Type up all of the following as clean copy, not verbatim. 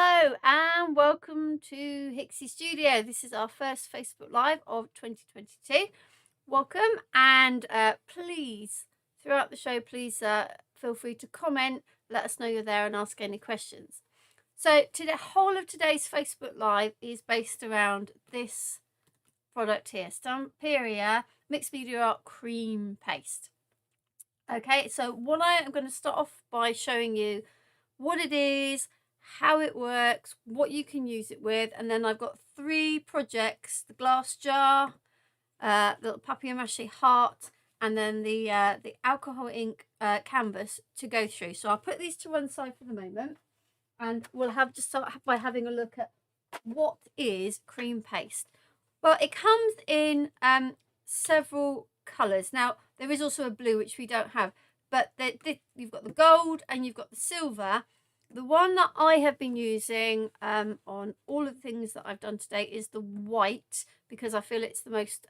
Hello and welcome to Hixxy Studio. This is our first Facebook Live of 2022. Welcome, and please, throughout the show, please feel free to comment, let us know you're there and ask any questions. So the whole of today's Facebook Live is based around this product here, Stamperia Mixed Media Art Cream Paste. Okay, so what I am going to start off by showing you what it is, how it works, what you can use it with, and then I've got 3 projects: the glass jar, the little papier-mâché heart, and then the alcohol ink canvas to go through. So I'll put these to one side for the moment, and we'll just start by having a look at what is cream paste. Well, it comes in several colours. Now there is also a blue, which we don't have, but you've got the gold and you've got the silver. The one that I have been using on all of the things that I've done today is the white, because I feel it's the most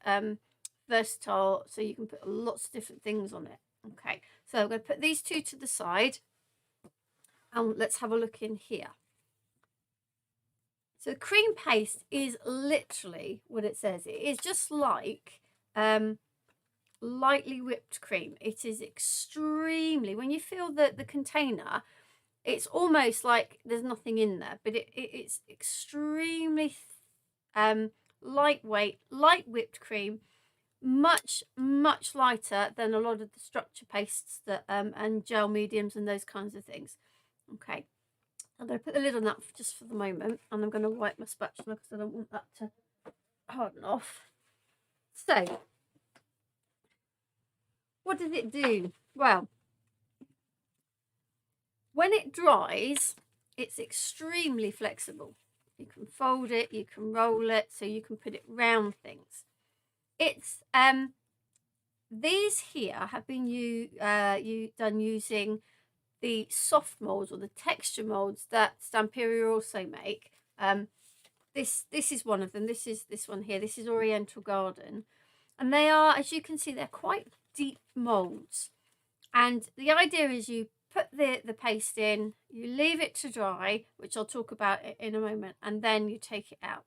versatile, so you can put lots of different things on it. Okay, so I'm going to put these 2 to the side and let's have a look in here. So cream paste is literally what it says. It is just like lightly whipped cream. It is extremely, when you feel the container, it's almost like there's nothing in there, but it's extremely lightweight, light whipped cream, much lighter than a lot of the structure pastes that and gel mediums and those kinds of things. Okay, I'm going to put the lid on that just for the moment, and I'm going to wipe my spatula because I don't want that to harden off. So what does it do? Well, when it dries, it's extremely flexible. You can fold it, you can roll it, so you can put it round things. It's these here have been done using the soft molds, or the texture molds, that Stamperia also make. This is one of them. This is this one here. This is Oriental Garden, and they are, as you can see, they're quite deep molds. And the idea is you put the paste in, you leave it to dry, which I'll talk about in a moment, and then you take it out.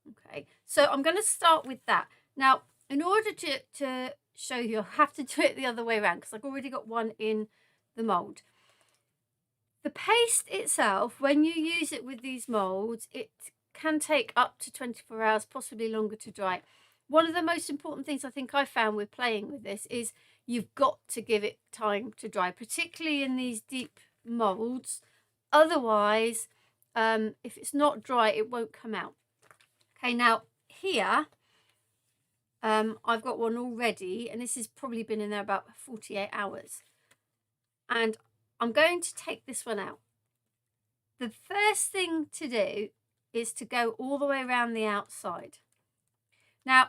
Okay, so I'm going to start with that. Now, in order to show you, I have to do it the other way around because I've already got one in the mold. The paste itself, when you use it with these molds, it can take up to 24 hours, possibly longer, to dry. One of the most important things I think I found with playing with this is you've got to give it time to dry, particularly in these deep molds. Otherwise, if it's not dry, it won't come out. Okay, now here I've got one already, and this has probably been in there about 48 hours. And I'm going to take this one out. The first thing to do is to go all the way around the outside. Now,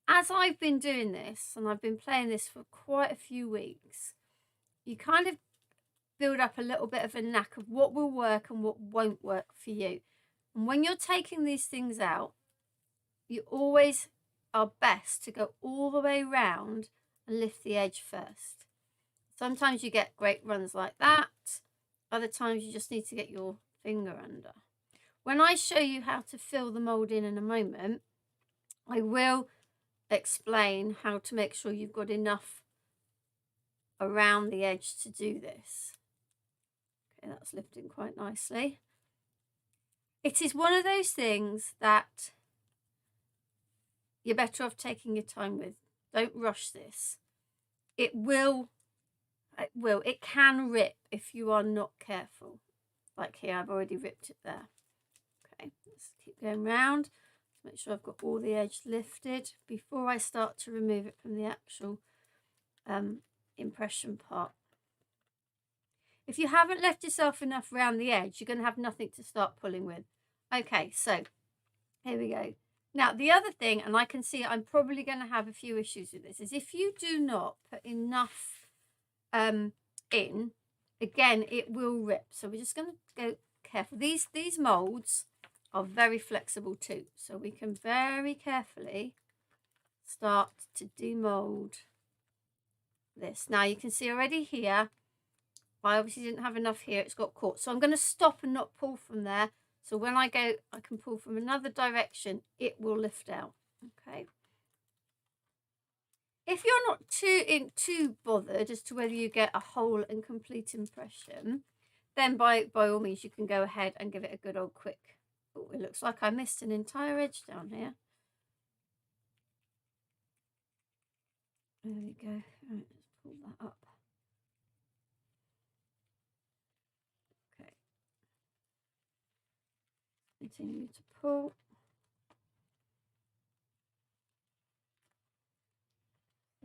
as I've been doing this, and I've been playing this for quite a few weeks, you kind of build up a little bit of a knack of what will work and what won't work for you. And when you're taking these things out, you always are best to go all the way around and lift the edge first. Sometimes you get great runs like that. Other times you just need to get your finger under. When I show you how to fill the mold in a moment, I will explain how to make sure you've got enough around the edge to do this. Okay, that's lifting quite nicely. It is one of those things that you're better off taking your time with. Don't rush this. It can rip if you are not careful. Like here, I've already ripped it there. Okay, let's keep going round. Make sure I've got all the edge lifted before I start to remove it from the actual impression part. If you haven't left yourself enough around the edge, you're going to have nothing to start pulling with. Okay, so here we go. Now, the other thing, and I can see I'm probably going to have a few issues with this, is if you do not put enough in, again, it will rip. So we're just going to go careful. These molds are very flexible too, so we can very carefully start to demold this. Now you can see already here I obviously didn't have enough here, it's got caught. So I'm going to stop and not pull from there. So when I go, I can pull from another direction, it will lift out. Okay. If you're not too bothered as to whether you get a whole and complete impression, then by all means you can go ahead and give it a good old quick. Oh, it looks like I missed an entire edge down here. There we go. Right, let's pull that up. Okay. Continue to pull.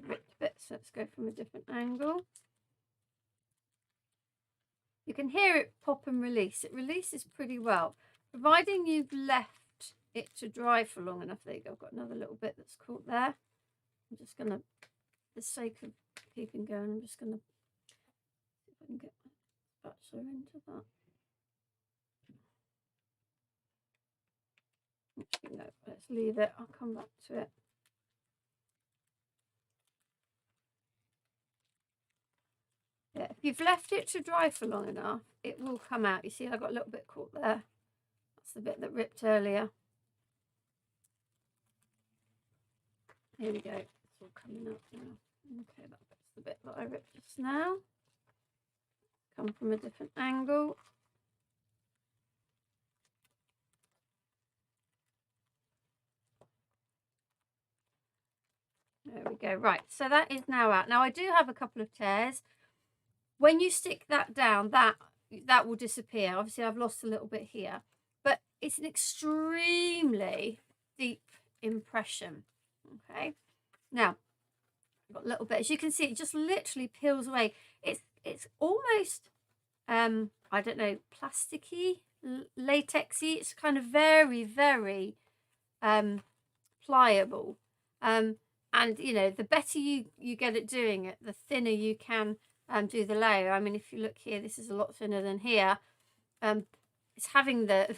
Ripped bits. Let's go from a different angle. You can hear it pop and release. It releases pretty well, providing you've left it to dry for long enough. There you go. I've got another little bit that's caught there. I'm just going to, for the sake of keeping going, I'm just going to see if I can get my spatula into that. No, let's leave it. I'll come back to it. Yeah, if you've left it to dry for long enough, it will come out. You see, I got a little bit caught there. That's the bit that ripped earlier. Here we go. It's all coming out now. Okay, that's the bit that I ripped just now. Come from a different angle. There we go. Right, so that is now out. Now I do have a couple of tears. When you stick that down, that will disappear. Obviously, I've lost a little bit here, but it's an extremely deep impression. Okay, now I've got a little bit. As you can see, it just literally peels away. It's almost I don't know, plasticky, latexy. It's kind of very, very pliable. And you know, the better you get at doing it, the thinner you can do the layer. I mean, if you look here, this is a lot thinner than here. It's having the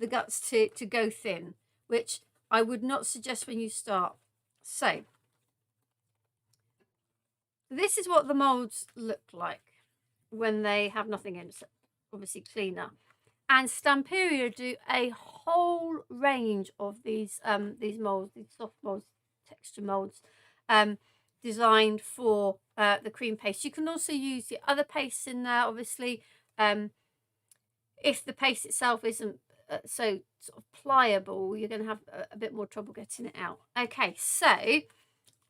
guts to go thin, which I would not suggest when you start. So this is what the molds look like when they have nothing in. So obviously cleaner. And Stamperia do a whole range of these molds, these soft molds, texture molds, designed for the cream paste. You can also use the other pastes in there, obviously, if the paste itself isn't so sort of pliable, you're going to have a bit more trouble getting it out. Okay, so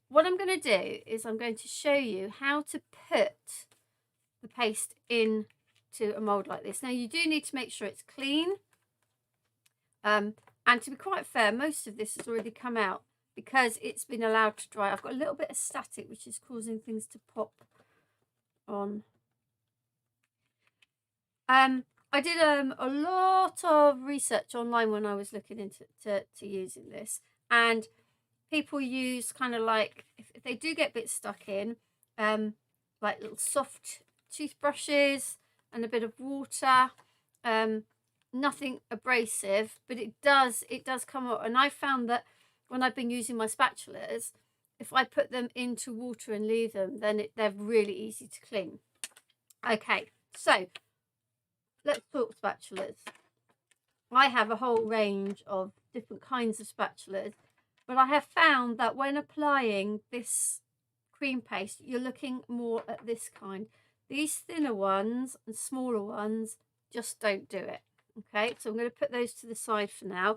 what I'm going to do is I'm going to show you how to put the paste in to a mold like this. Now you do need to make sure it's clean, and to be quite fair, most of this has already come out because it's been allowed to dry. I've got a little bit of static which is causing things to pop on. I did a lot of research online when I was looking into using this, and people use kind of like, if they do get bits stuck in, like little soft toothbrushes and a bit of water, nothing abrasive, but it does come up. And I found that when I've been using my spatulas, if I put them into water and leave them, then they're really easy to clean. Okay, so let's talk spatulas. I have a whole range of different kinds of spatulas, but I have found that when applying this cream paste, you're looking more at this kind. These thinner ones and smaller ones just don't do it. Okay, so I'm going to put those to the side for now.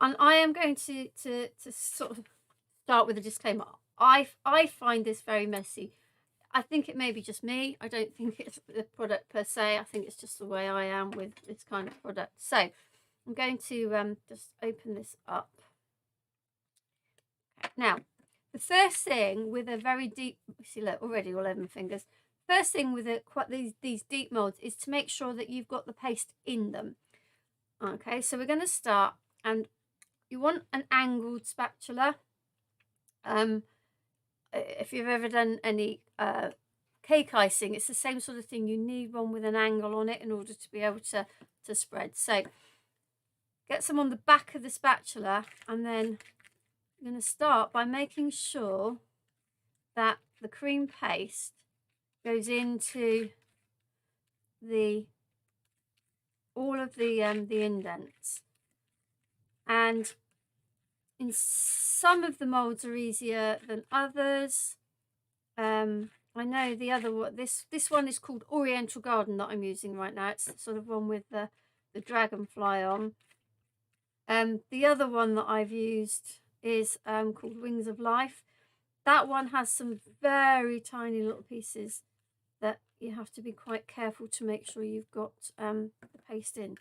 And I am going to sort of start with a disclaimer. I find this very messy. I think it may be just me. I don't think it's the product per se. I think it's just the way I am with this kind of product. So I'm going to just open this up. Okay. Now, the first thing with a very deep, see, look, already all over my fingers. First thing with these deep molds is to make sure that you've got the paste in them. Okay, so we're going to start, and you want an angled spatula. If you've ever done any cake icing, it's the same sort of thing. You need one with an angle on it in order to be able to spread. So get some on the back of the spatula, and then I'm going to start by making sure that the cream paste goes into all of the indents, and in some of the molds are easier than others. I know the other one, this one is called Oriental Garden that I'm using right now. It's sort of one with the dragonfly on. The other one that I've used is called Wings of Life. That one has some very tiny little pieces that you have to be quite careful to make sure you've got the paste in.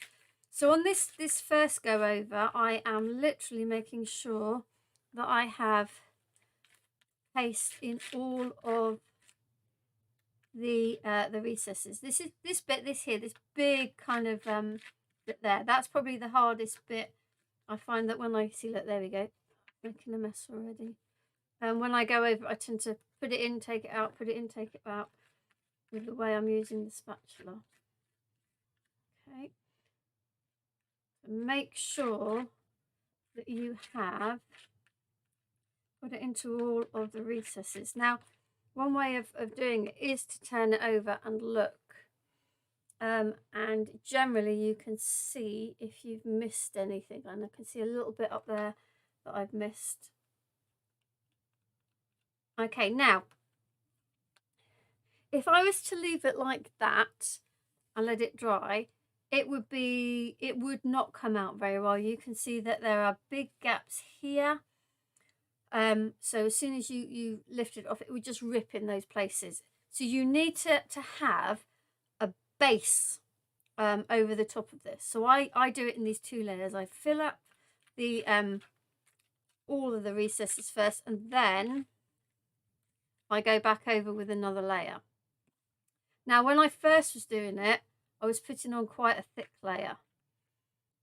So on this first go over, I am literally making sure that I have paste in all of the recesses. This big kind of bit there. That's probably the hardest bit. I find that when I see, look, there we go, making a mess already. When I go over, I tend to put it in, take it out, put it in, take it out, with the way I'm using the spatula. Okay. Make sure that you have put it into all of the recesses. Now, one way of doing it is to turn it over and look. And generally you can see if you've missed anything. And I can see a little bit up there that I've missed. Okay, now, if I was to leave it like that and let it dry, it would not come out very well. You can see that there are big gaps here. So as soon as you lift it off, it would just rip in those places. So you need to have a base over the top of this. So I do it in these two layers. I fill up the all of the recesses first, and then I go back over with another layer. Now, when I first was doing it, I was putting on quite a thick layer,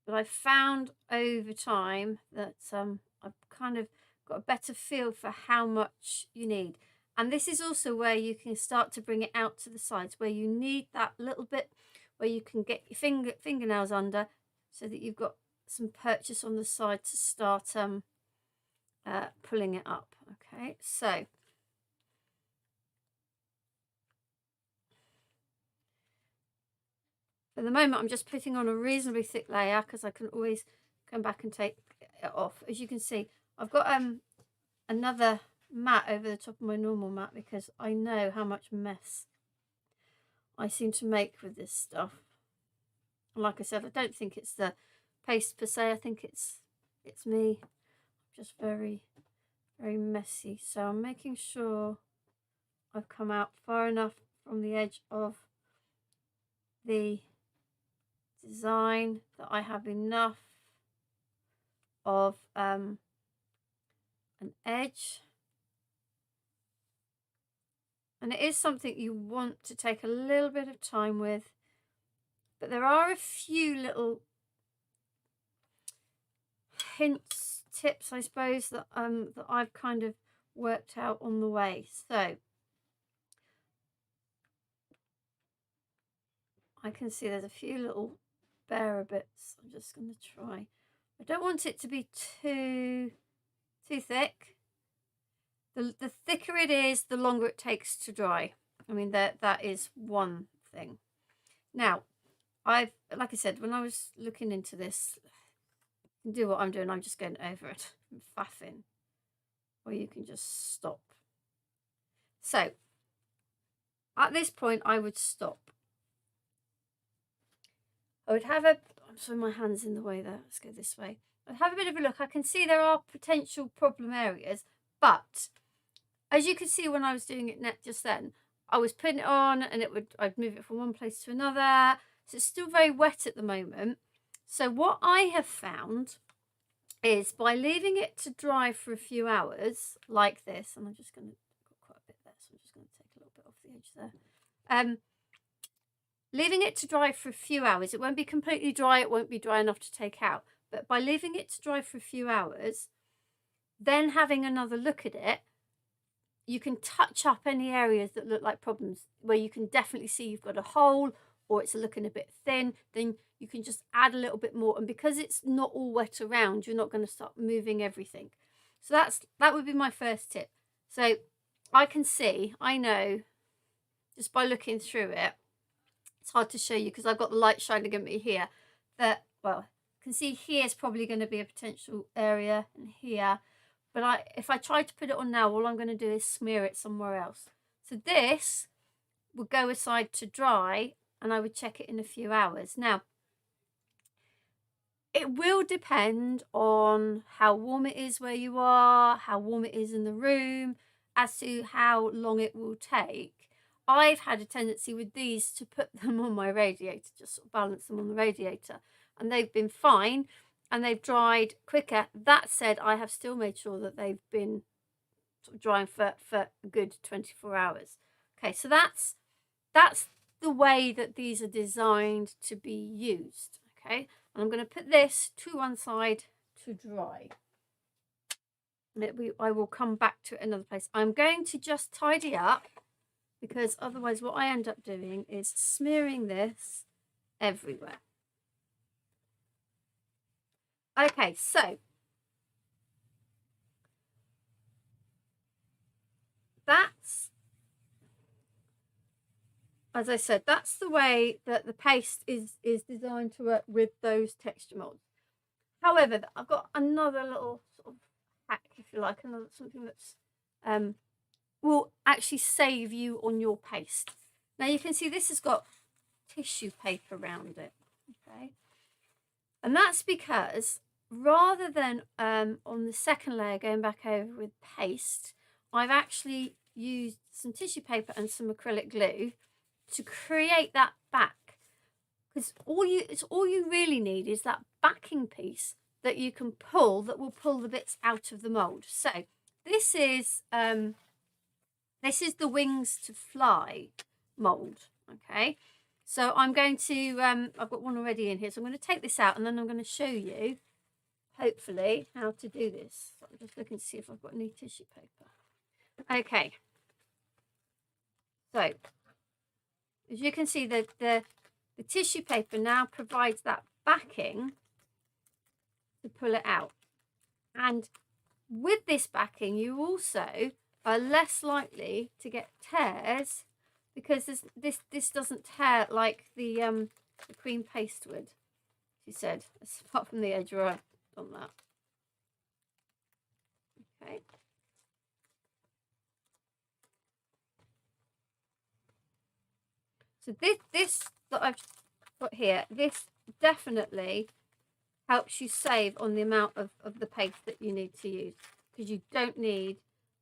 but I found over time that I've kind of got a better feel for how much you need. And this is also where you can start to bring it out to the sides, where you need that little bit where you can get your fingernails under, so that you've got some purchase on the side to start pulling it up. Okay, so for the moment I'm just putting on a reasonably thick layer, because I can always come back and take it off. As you can see, I've got another mat over the top of my normal mat, because I know how much mess I seem to make with this stuff. And like I said, I don't think it's the paste per se. I think it's me. I'm just very, very messy. So I'm making sure I've come out far enough from the edge of the design that I have enough of an edge. And it is something you want to take a little bit of time with, but there are a few little hints, tips, I suppose, that that I've kind of worked out on the way. So I can see there's a few little barer bits. I'm just going to try. I don't want it to be too thick. The thicker it is, the longer it takes to dry. I mean, that is one thing. Now, like I said, when I was looking into this, you can do what I'm doing. I'm just going over it and faffing, or you can just stop. So at this point, I would stop. I would have a, I'm sorry, my hand's in the way there. Let's go this way. I'd have a bit of a look. I can see there are potential problem areas, but as you can see when I was doing it just then, I was putting it on and I'd move it from one place to another. So it's still very wet at the moment. So what I have found is, by leaving it to dry for a few hours like this, and I'm just going to, got quite a bit there, so I'm just going to take a little bit off the edge there. Leaving it to dry for a few hours, it won't be completely dry, it won't be dry enough to take out, but by leaving it to dry for a few hours, then having another look at it, you can touch up any areas that look like problems, where you can definitely see you've got a hole or it's looking a bit thin. Then you can just add a little bit more, and because it's not all wet around, you're not going to start moving everything. So that would be my first tip. So I can see, I know just by looking through it, it's hard to show you because I've got the light shining at me here, that, well, you can see here's probably going to be a potential area, and here, but if I try to put it on now, all I'm going to do is smear it somewhere else. So this would go aside to dry, and I would check it in a few hours. Now, it will depend on how warm it is where you are, how warm it is in the room, as to how long it will take. I've had a tendency with these to put them on my radiator, just sort of balance them on the radiator, and they've been fine and they've dried quicker. That said, I have still made sure that they've been sort of drying for a good 24 hours. Okay, so that's the way that these are designed to be used. Okay, and I'm going to put this to one side to dry. I will come back to it another place. I'm going to just tidy up, because otherwise what I end up doing is smearing this everywhere. Okay, so that's, as I said, that's the way that the paste is designed to work with those texture molds. However, I've got another little sort of hack, if you like, something that's will actually save you on your paste. Now you can see this has got tissue paper around it, okay, and that's because rather than on the second layer going back over with paste, I've actually used some tissue paper and some acrylic glue to create that back, because all you really need is that backing piece that you can pull, that will pull the bits out of the mold. So this is the wings to fly mold. Okay, so I'm going to I've got one already in here, so I'm going to take this out and then I'm going to show you hopefully how to do this. So I'm just looking to see if I've got any tissue paper. Okay, so as you can see, the tissue paper now provides that backing to pull it out, and with this backing you also are less likely to get tears, because this doesn't tear like the cream paste would, she said, apart from the edge where I've done that. Okay. So this that I've got here, this definitely helps you save on the amount of the paste that you need to use, because you don't need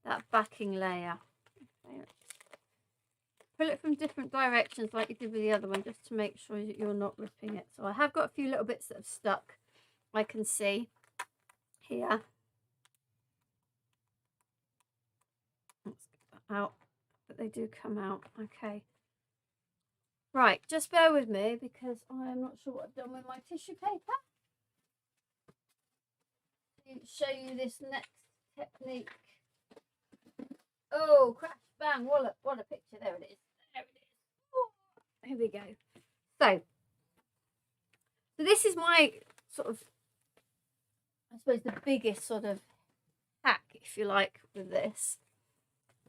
that backing layer. Okay. Pull it from different directions like you did with the other one, just to make sure that you're not ripping it. So I have got a few little bits that have stuck, I can see here. Let's get that out, but they do come out. Okay. Right, just bear with me because I'm not sure what I've done with my tissue paper. To show you this next technique. Oh, crash, bang, wallop, what a picture. There it is. There it is. Ooh, here we go. So this is my sort of, I suppose, the biggest sort of hack, if you like, with this.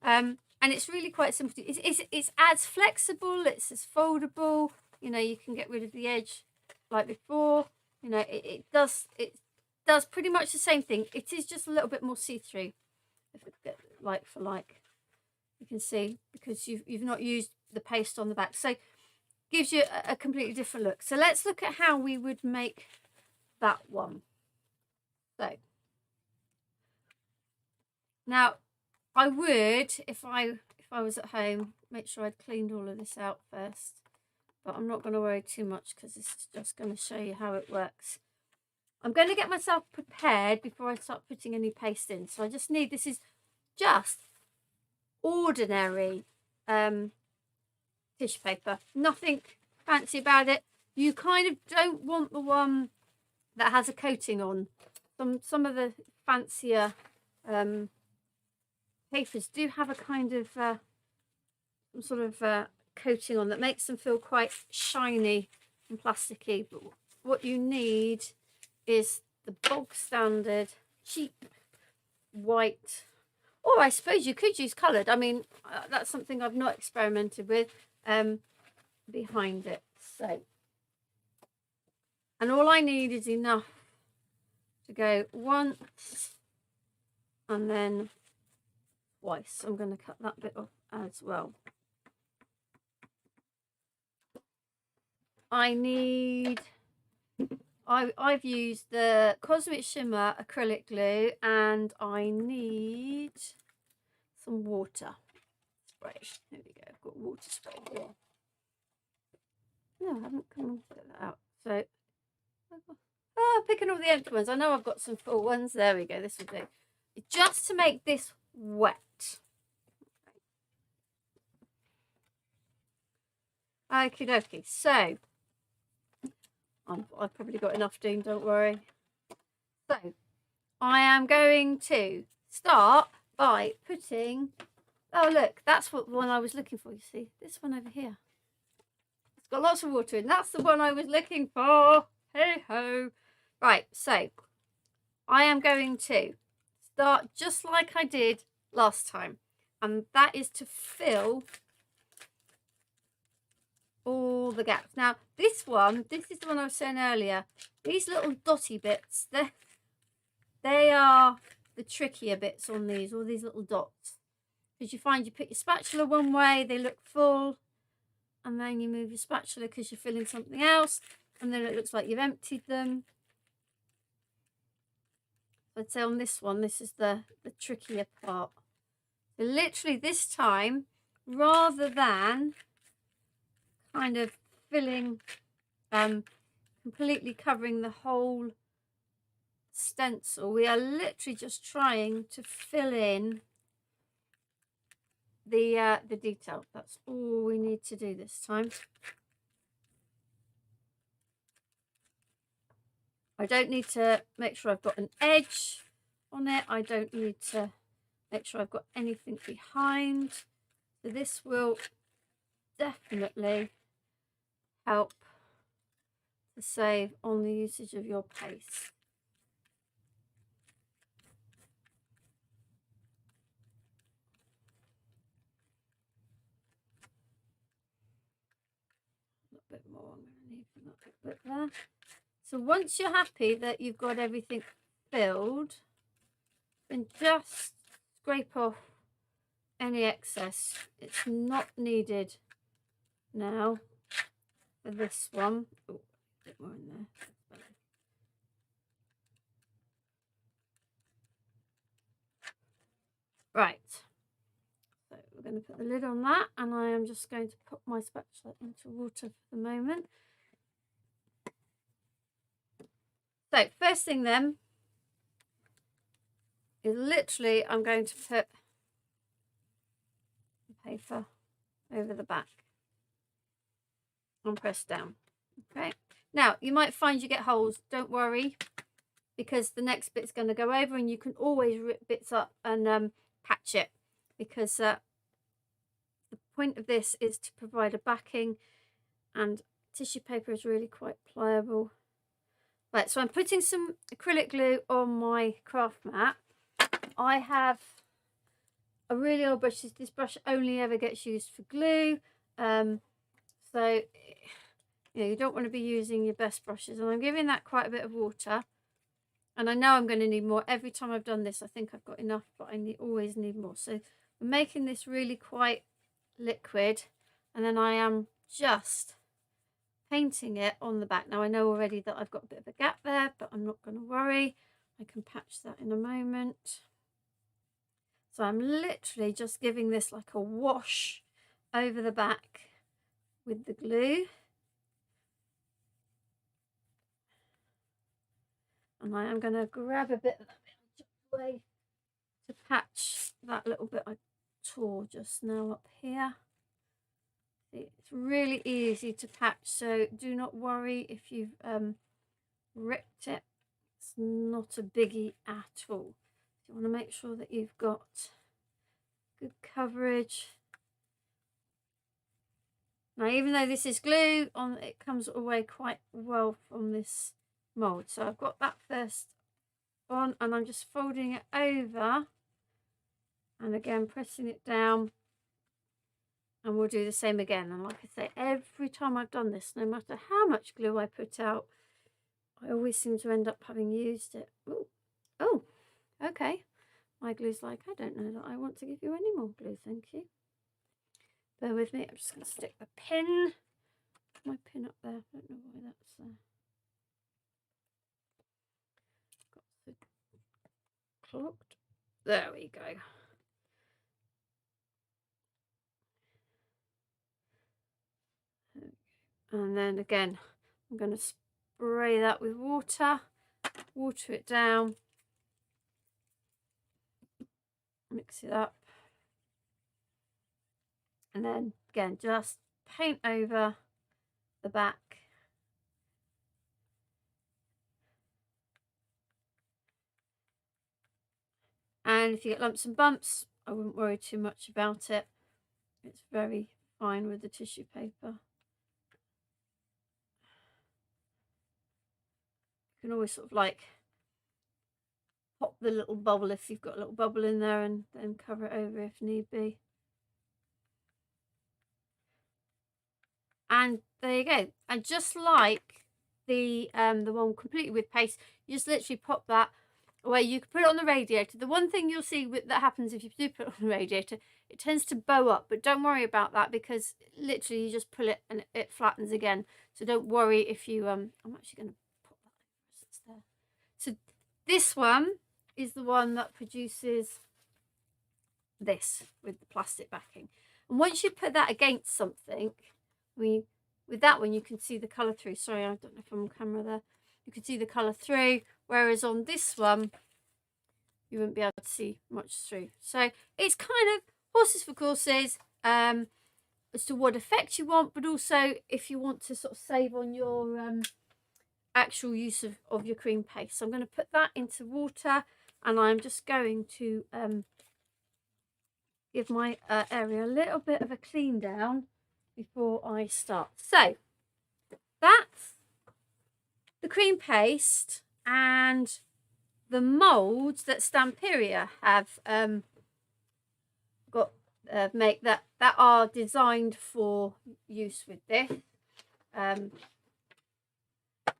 And it's really quite simple. It's as flexible, it's as foldable. You know, you can get rid of the edge like before. You know, it does pretty much the same thing. It is just a little bit more see-through. If it's like for like, you can see, because you've not used the paste on the back, so gives you a completely different look. So let's look at how we would make that one. So now, I would, if I was at home, make sure I'd cleaned all of this out first, but I'm not going to worry too much because this is just going to show you how it works. I'm going to get myself prepared before I start putting any paste in. So I just need, this is just ordinary tissue paper, nothing fancy about it. You kind of don't want the one that has a coating on. Some of the fancier papers do have a kind of some sort of coating on that makes them feel quite shiny and plasticky. But what you need is the bog standard cheap white Or I suppose you could use coloured. I mean, that's something I've not experimented with behind it. So, and all I need is enough to go once and then twice. I'm going to cut that bit off as well. I need, I've used the Cosmic Shimmer acrylic glue, and I need some water spray. There we go, I've got water spray here. No, I haven't come on to get that out. So, picking all the empty ones. I know I've got some full ones. There we go, this will do. Just to make this wet. Okie dokie, so I've probably got enough, Dean, don't worry. So I am going to start by putting, oh look, that's what one I was looking for, you see, this one over here. It's got lots of water in, that's the one I was looking for. Hey ho. Right, so I am going to start just like I did last time, and that is to fill all the gaps. Now this one, this is the one I was saying earlier, these little dotty bits, they are the trickier bits on these, all these little dots, because you find you put your spatula one way, they look full, and then you move your spatula because you're filling something else, and then it looks like you've emptied them. I'd say on this one, this is the trickier part. So literally this time, rather than kind of filling, completely covering the whole stencil, we are literally just trying to fill in the detail. That's all we need to do this time. I don't need to make sure I've got an edge on it. I don't need to make sure I've got anything behind. So this will definitely help to save on the usage of your paste. A little bit more, I'm going to need that little bit there. So once you're happy that you've got everything filled, then just scrape off any excess. It's not needed now for this one. Oh, a bit more in there. Right, so we're going to put the lid on that, and I am just going to put my spatula into water for the moment. So first thing then is literally I'm going to put the paper over the back and press down. Okay, now you might find you get holes, don't worry, because the next bit's going to go over, and you can always rip bits up and patch it, because the point of this is to provide a backing, and tissue paper is really quite pliable. Right, so I'm putting some acrylic glue on my craft mat. I have a really old brush. This brush only ever gets used for glue, so you don't want to be using your best brushes, and I'm giving that quite a bit of water. And I know I'm going to need more. Every time I've done this, I think I've got enough, but I always need more. So I'm making this really quite liquid, and then I am just painting it on the back. Now I know already that I've got a bit of a gap there, but I'm not going to worry. I can patch that in a moment. So I'm literally just giving this like a wash over the back with the glue. And I am going to grab a bit of that away to patch that little bit I tore just now up here. It's really easy to patch, so do not worry if you've ripped it. It's not a biggie at all. You want to make sure that you've got good coverage. Now, even though this is glue on, it comes away quite well from this mold. So I've got that first on, and I'm just folding it over and again pressing it down, and we'll do the same again. And like I say, every time I've done this, no matter how much glue I put out, I always seem to end up having used it. Ooh. Oh, okay. My glue's like, I don't know that I want to give you any more glue, thank you. Bear with me, I'm just going to stick the pin. My pin up there, I don't know why that's got clogged. There we go. And then again, I'm going to spray that with water, water it down, mix it up, and then again just paint over the back. And if you get lumps and bumps, I wouldn't worry too much about it. It's very fine with the tissue paper. You can always sort of like pop the little bubble if you've got a little bubble in there, and then cover it over if need be. And there you go. And just like the one completely with paste, you just literally pop that away. You can put it on the radiator. The one thing you'll see that happens if you do put it on the radiator, it tends to bow up, but don't worry about that, because literally you just pull it and it flattens again. So don't worry if you I'm actually going to pop that over since there. So this one is the one that produces this with the plastic backing. And once you put that against something, with that one you can see the colour through. Sorry, I don't know if I'm on camera there. You can see the colour through, whereas on this one you wouldn't be able to see much through. So it's kind of horses for courses as to what effect you want, but also if you want to sort of save on your actual use of your cream paste. So I'm going to put that into water, and I'm just going to give my area a little bit of a clean down before I start. So that's the cream paste and the molds that Stamperia have got make that are designed for use with this.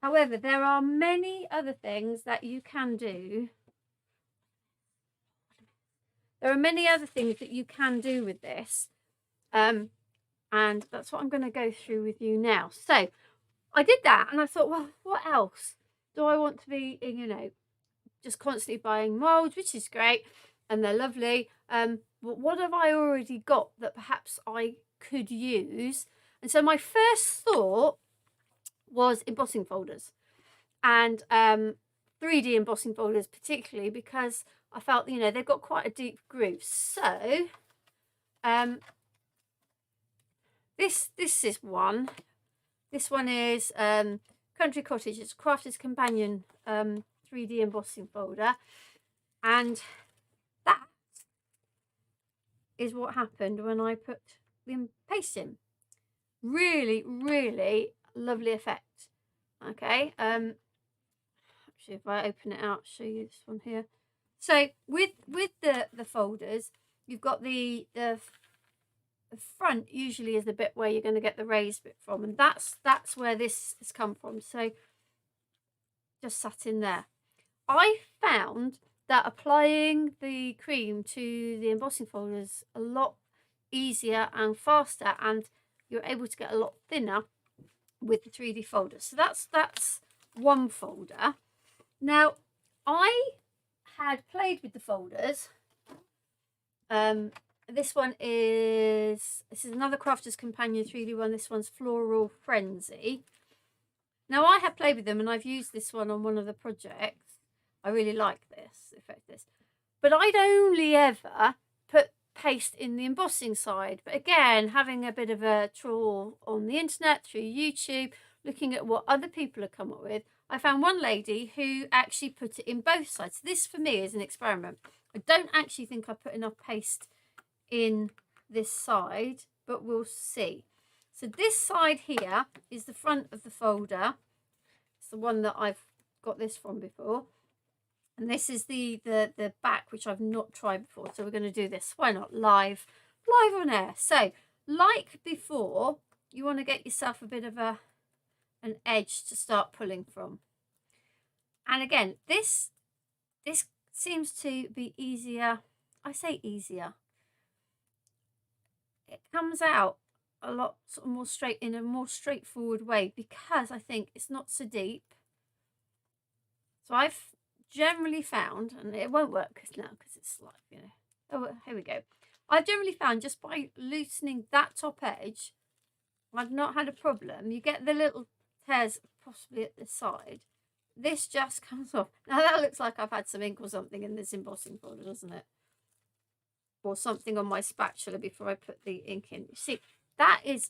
However, there are many other things that you can do. There are many other things that you can do with this, and that's what I'm going to go through with you now. So I did that, and I thought, well, what else do I want to be, you know, just constantly buying molds, which is great, and they're lovely. But what have I already got that perhaps I could use? And so my first thought was embossing folders, and 3D embossing folders particularly, because I felt, you know, they've got quite a deep groove. So this is one. This one is Country Cottage. It's Crafter's Companion 3D embossing folder, and that is what happened when I put the paste in. Really, really lovely effect. Okay, actually, if I open it out, show you this one here. So with the folders, you've got the front usually is the bit where you're going to get the raised bit from, and that's where this has come from. So just sat in there. I found that applying the cream to the embossing folders a lot easier and faster, and you're able to get a lot thinner with the 3D folders. So that's one folder. Now I had played with the folders. This is another Crafter's Companion 3D one. This one's Floral Frenzy. Now I have played with them, and I've used this one on one of the projects. I really like this effect, but I'd only ever put paste in the embossing side. But again, having a bit of a trawl on the internet, through YouTube, looking at what other people have come up with, I found one lady who actually put it in both sides. This for me is an experiment. I don't actually think I put enough paste in this side, but we'll see. So this side here is the front of the folder. It's the one that I've got this from before. And this is the back, which I've not tried before. So we're going to do this. Why not? Live on air. So like before, you want to get yourself a bit of an edge to start pulling from. And again, this seems to be easier. I say easier. It comes out a lot sort of more straight, in a more straightforward way, because I think it's not so deep. So I've generally found, and it won't work now because it's like, you know, oh, here we go. I've generally found just by loosening that top edge, I've not had a problem. You get the little tears possibly at the side. This just comes off. Now that looks like I've had some ink or something in this embossing folder, doesn't it? Or something on my spatula before I put the ink in. You see, that is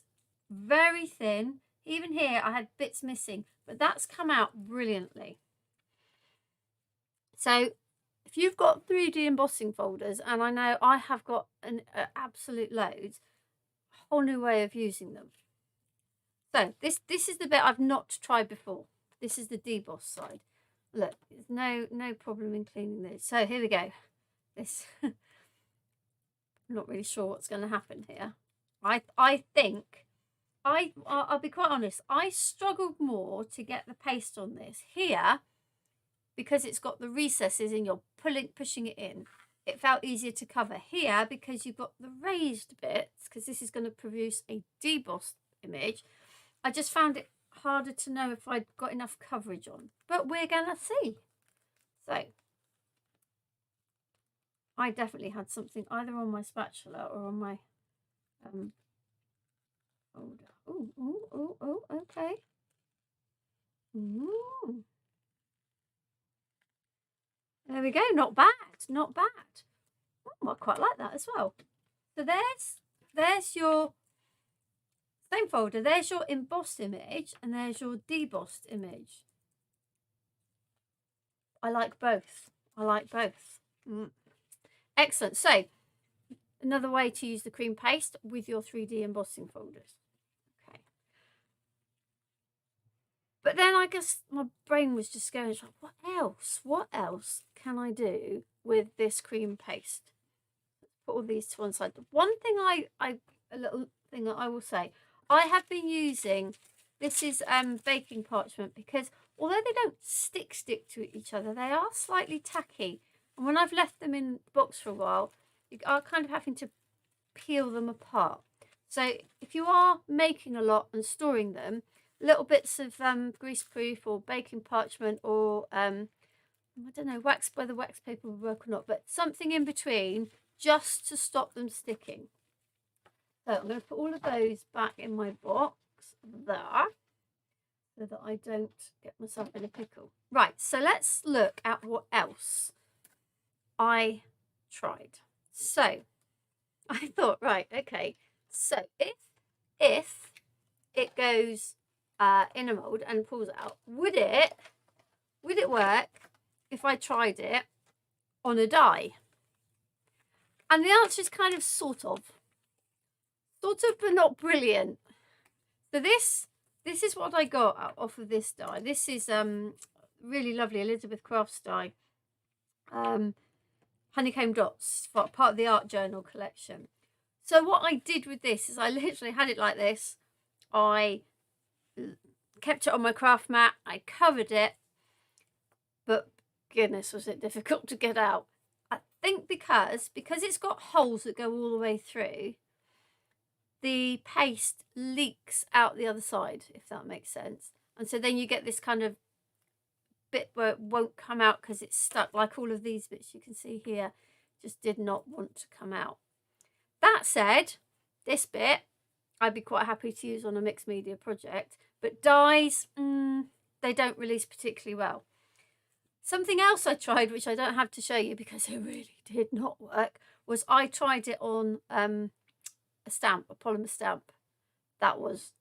very thin. Even here I had bits missing, but that's come out brilliantly. So if you've got 3D embossing folders, and I know I have got an absolute loads, a whole new way of using them. So this is the bit I've not tried before. This is the deboss side. Look, there's no problem in cleaning this. So here we go. This I'm not really sure what's going to happen here. I think I'll be quite honest. I struggled more to get the paste on this here because it's got the recesses and you're pushing it in. It felt easier to cover here because you've got the raised bits, because this is going to produce a debossed image. I just found it harder to know if I'd got enough coverage on, but we're gonna see. So I definitely had something either on my spatula or on my folder. Oh, okay. Ooh. There we go. Not bad. Not bad. Oh, I quite like that as well. So there's your same folder. There's your embossed image and there's your debossed image. I like both. I like both. Excellent. So another way to use the cream paste with your 3D embossing folders. Okay. But then I guess my brain was just going, what else? What else can I do with this cream paste? Put all these to one side. One thing a little thing that I will say, I have been using, this is baking parchment, because although they don't stick to each other, they are slightly tacky. And when I've left them in the box for a while, you are kind of having to peel them apart. So if you are making a lot and storing them, little bits of greaseproof or baking parchment or I don't know, whether wax paper will work or not, but something in between just to stop them sticking. So I'm going to put all of those back in my box there so that I don't get myself in a pickle. Right, so let's look at what else I tried. So I thought, right, okay, so if it goes in a mold and pulls out, would it work if I tried it on a die? And the answer is kind of sort of, but not brilliant. So this is what I got off of this die. This is really lovely Elizabeth Crafts die, Honeycomb Dots, for part of the art journal collection. So what I did with this is I literally had it like this. I kept it on my craft mat, I covered it, but goodness was it difficult to get out. I think because it's got holes that go all the way through, the paste leaks out the other side, if that makes sense. And so then you get this kind of bit where it won't come out because it's stuck, like all of these bits you can see here just did not want to come out. That said, this bit I'd be quite happy to use on a mixed media project, but dies, they don't release particularly well. Something else I tried, which I don't have to show you because it really did not work, was I tried it on a stamp, a polymer stamp. That was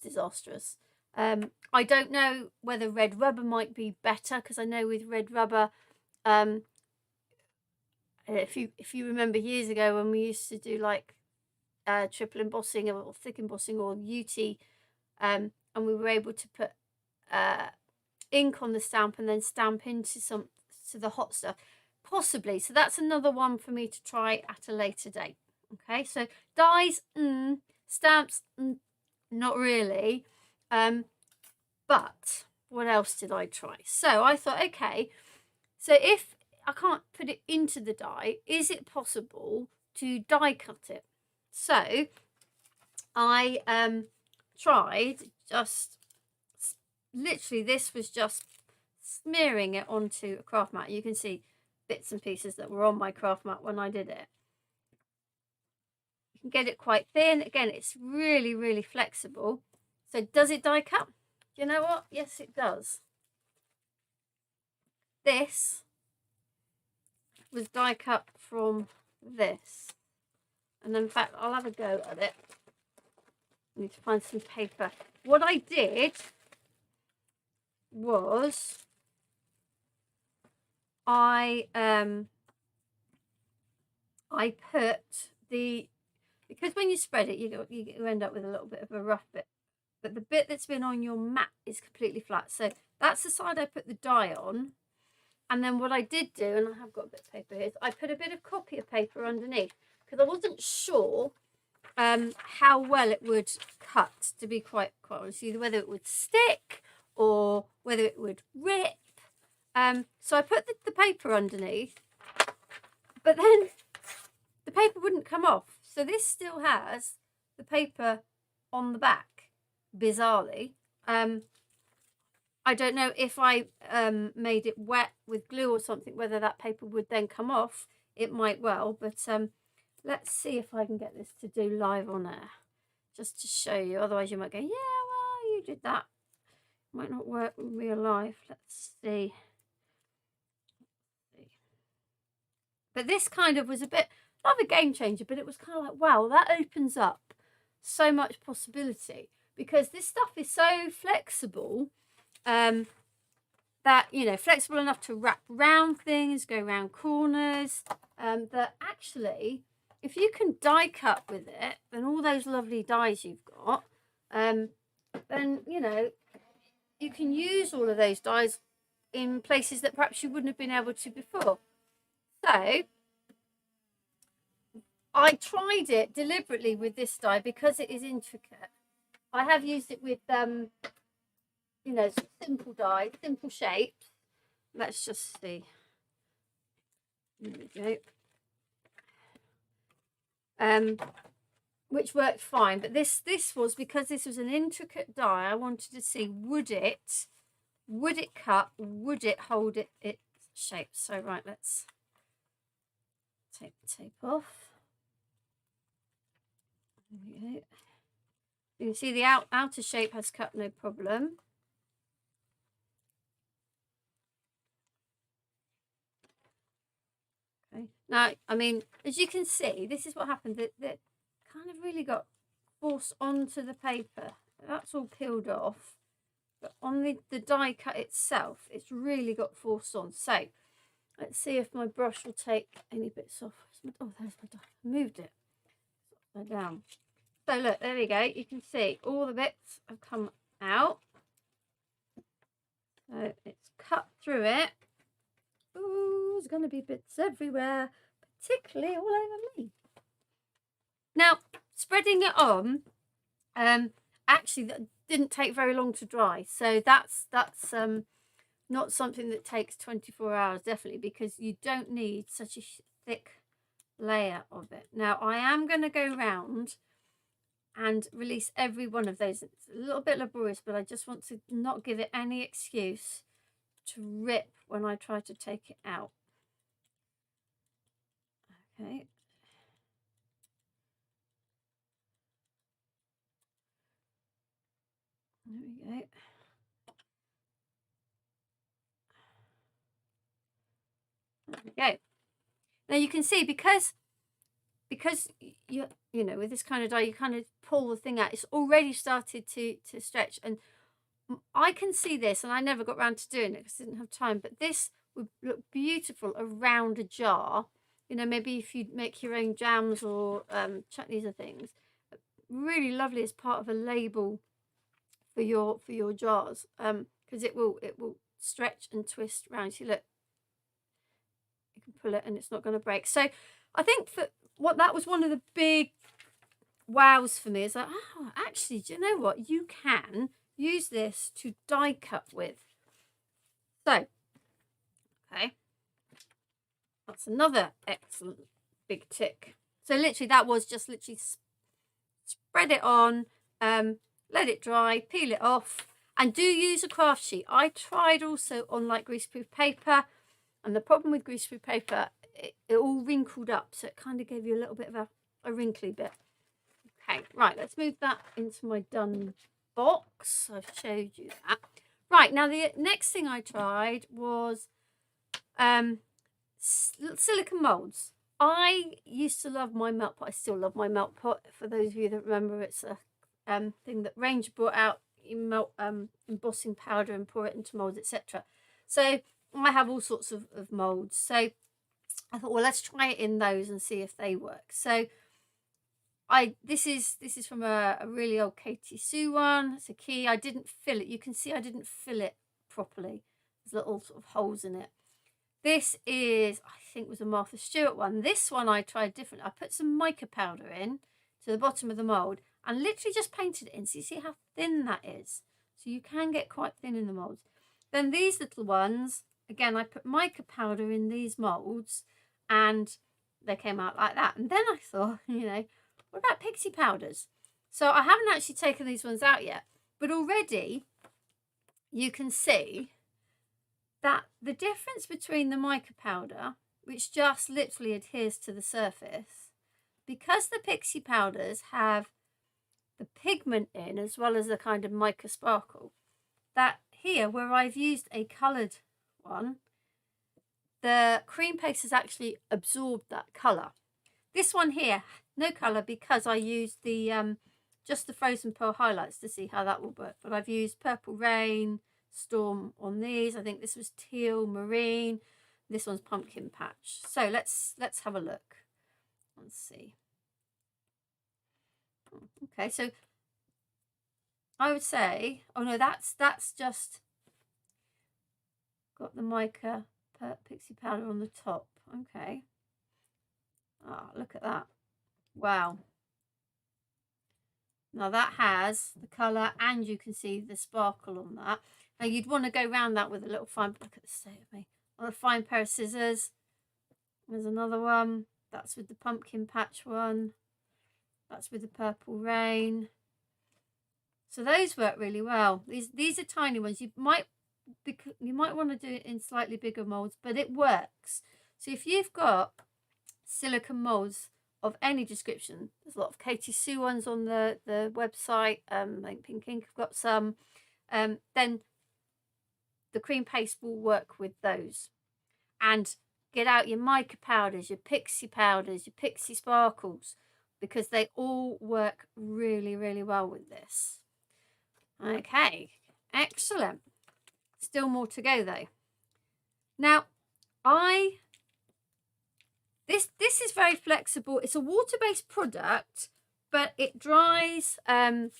disastrous. I don't know whether red rubber might be better, because I know with red rubber, if you remember years ago when we used to do like triple embossing or thick embossing or UT, and we were able to put ink on the stamp and then stamp into to the hot stuff, possibly. So that's another one for me to try at a later date. Okay, so dies, stamps, not really. But what else did I try? So I thought, okay, so if I can't put it into the die, is it possible to die cut it? So I tried just literally, this was just smearing it onto a craft mat. You can see bits and pieces that were on my craft mat when I did it. You can get it quite thin. Again, it's really, really flexible. So does it die cut? You know what? Yes, it does. This was die cut from this. And in fact, I'll have a go at it. I need to find some paper. What I did was I put the, because when you spread it, you end up with a little bit of a rough bit. But the bit that's been on your mat is completely flat. So that's the side I put the die on. And then what I did do, and I have got a bit of paper here, is I put a bit of copier paper underneath because I wasn't sure how well it would cut, to be quite honest, either whether it would stick or whether it would rip. So I put the paper underneath, but then the paper wouldn't come off. So this still has the paper on the back, bizarrely. I don't know if I made it wet with glue or something, whether that paper would then come off. It might well, but let's see if I can get this to do live on air, just to show you. Otherwise you might go, yeah, well, you did that. Might not work in real life. Let's see. But this kind of was a bit, not a game changer, but it was kind of like, wow, that opens up so much possibility, because this stuff is so flexible. That, you know, flexible enough to wrap round things, go round corners, that actually, if you can die cut with it, and all those lovely dies you've got, then, you know, you can use all of those dies in places that perhaps you wouldn't have been able to before. So I tried it deliberately with this die because it is intricate. I have used it with you know, simple dies, simple shapes. Let's just see. There we go. Which worked fine, but this was, because this was an intricate die, I wanted to see, would it cut, would it hold its shape? So right, let's take the tape off. There we go. You can see the outer shape has cut, no problem. Now, I mean, as you can see, this is what happened. That kind of really got forced onto the paper. That's all peeled off. But on the die cut itself, it's really got forced on. So, let's see if my brush will take any bits off. Oh, there's my die. I moved it upside down. So, look, there we go. You can see all the bits have come out. So, it's cut through it. Ooh, there's going to be bits everywhere, particularly all over me. Now, spreading it on, actually that didn't take very long to dry. So that's not something that takes 24 hours, definitely, because you don't need such a thick layer of it. Now, I am going to go round and release every one of those. It's a little bit laborious, but I just want to not give it any excuse to rip when I try to take it out. Okay. There we go. There we go. Now you can see, because you know, with this kind of die, you kind of pull the thing out. It's already started to stretch, and I can see this, and I never got around to doing it because I didn't have time, but this would look beautiful around a jar. You know, maybe if you make your own jams or chutneys or things, really lovely as part of a label for your jars, because it will stretch and twist around. See, look, pull it and it's not going to break. So I think that was one of the big wows for me, is like, oh, actually, do you know what? You can use this to die cut with. So, okay, that's another excellent big tick. So literally that was just literally spread it on, let it dry, peel it off, and do use a craft sheet. I tried also on like greaseproof paper, and the problem with greaseproof paper, it all wrinkled up, so it kind of gave you a little bit of a wrinkly bit. Okay, right, let's move that into my done box. I've showed you that. Right, now the next thing I tried was silicone molds. I used to love my melt pot. I still love my melt pot. For those of you that remember, it's a thing that Ranger brought out. You melt embossing powder and pour it into molds, etc. So I have all sorts of molds. So I thought, well, let's try it in those and see if they work. So this is from a really old Katie Sue one. It's a key. I didn't fill it. You can see I didn't fill it properly. There's little sort of holes in it. This is, I think, was a Martha Stewart one. This one I tried different. I put some mica powder in to the bottom of the mould and literally just painted it in. So you see how thin that is. So you can get quite thin in the moulds. Then these little ones, again, I put mica powder in these moulds and they came out like that. And then I thought, you know, what about pixie powders? So I haven't actually taken these ones out yet, but already you can see that the difference between the mica powder, which just literally adheres to the surface, because the pixie powders have the pigment in as well as the kind of mica sparkle, that here where I've used a coloured one, the cream paste has actually absorbed that colour. This one here, no colour, because I used the just the frozen pearl highlights to see how that will work. But I've used Purple Rain, Storm on these. I think this was Teal Marine. This one's Pumpkin Patch. So let's have a look. Let's see. Okay, so I would say, oh no, that's just got the mica pixie powder on the top. Okay. Ah, look at that. Wow. Now that has the colour and you can see the sparkle on that. Now you'd want to go around that with a little fine, look at the state of me, on a fine pair of scissors. There's another one. That's with the pumpkin patch one. That's with the Purple Rain. So those work really well. These are tiny ones. You might want to do it in slightly bigger molds, but it works. So if you've got silicone molds of any description, there's a lot of Katie Sue ones on the website. I think Pink Ink have got some. Then the cream paste will work with those. And get out your mica powders, your pixie powders, your pixie sparkles, because they all work really, really well with this. Okay, excellent. Still more to go though. Now, this is very flexible. It's a water-based product, but it dries so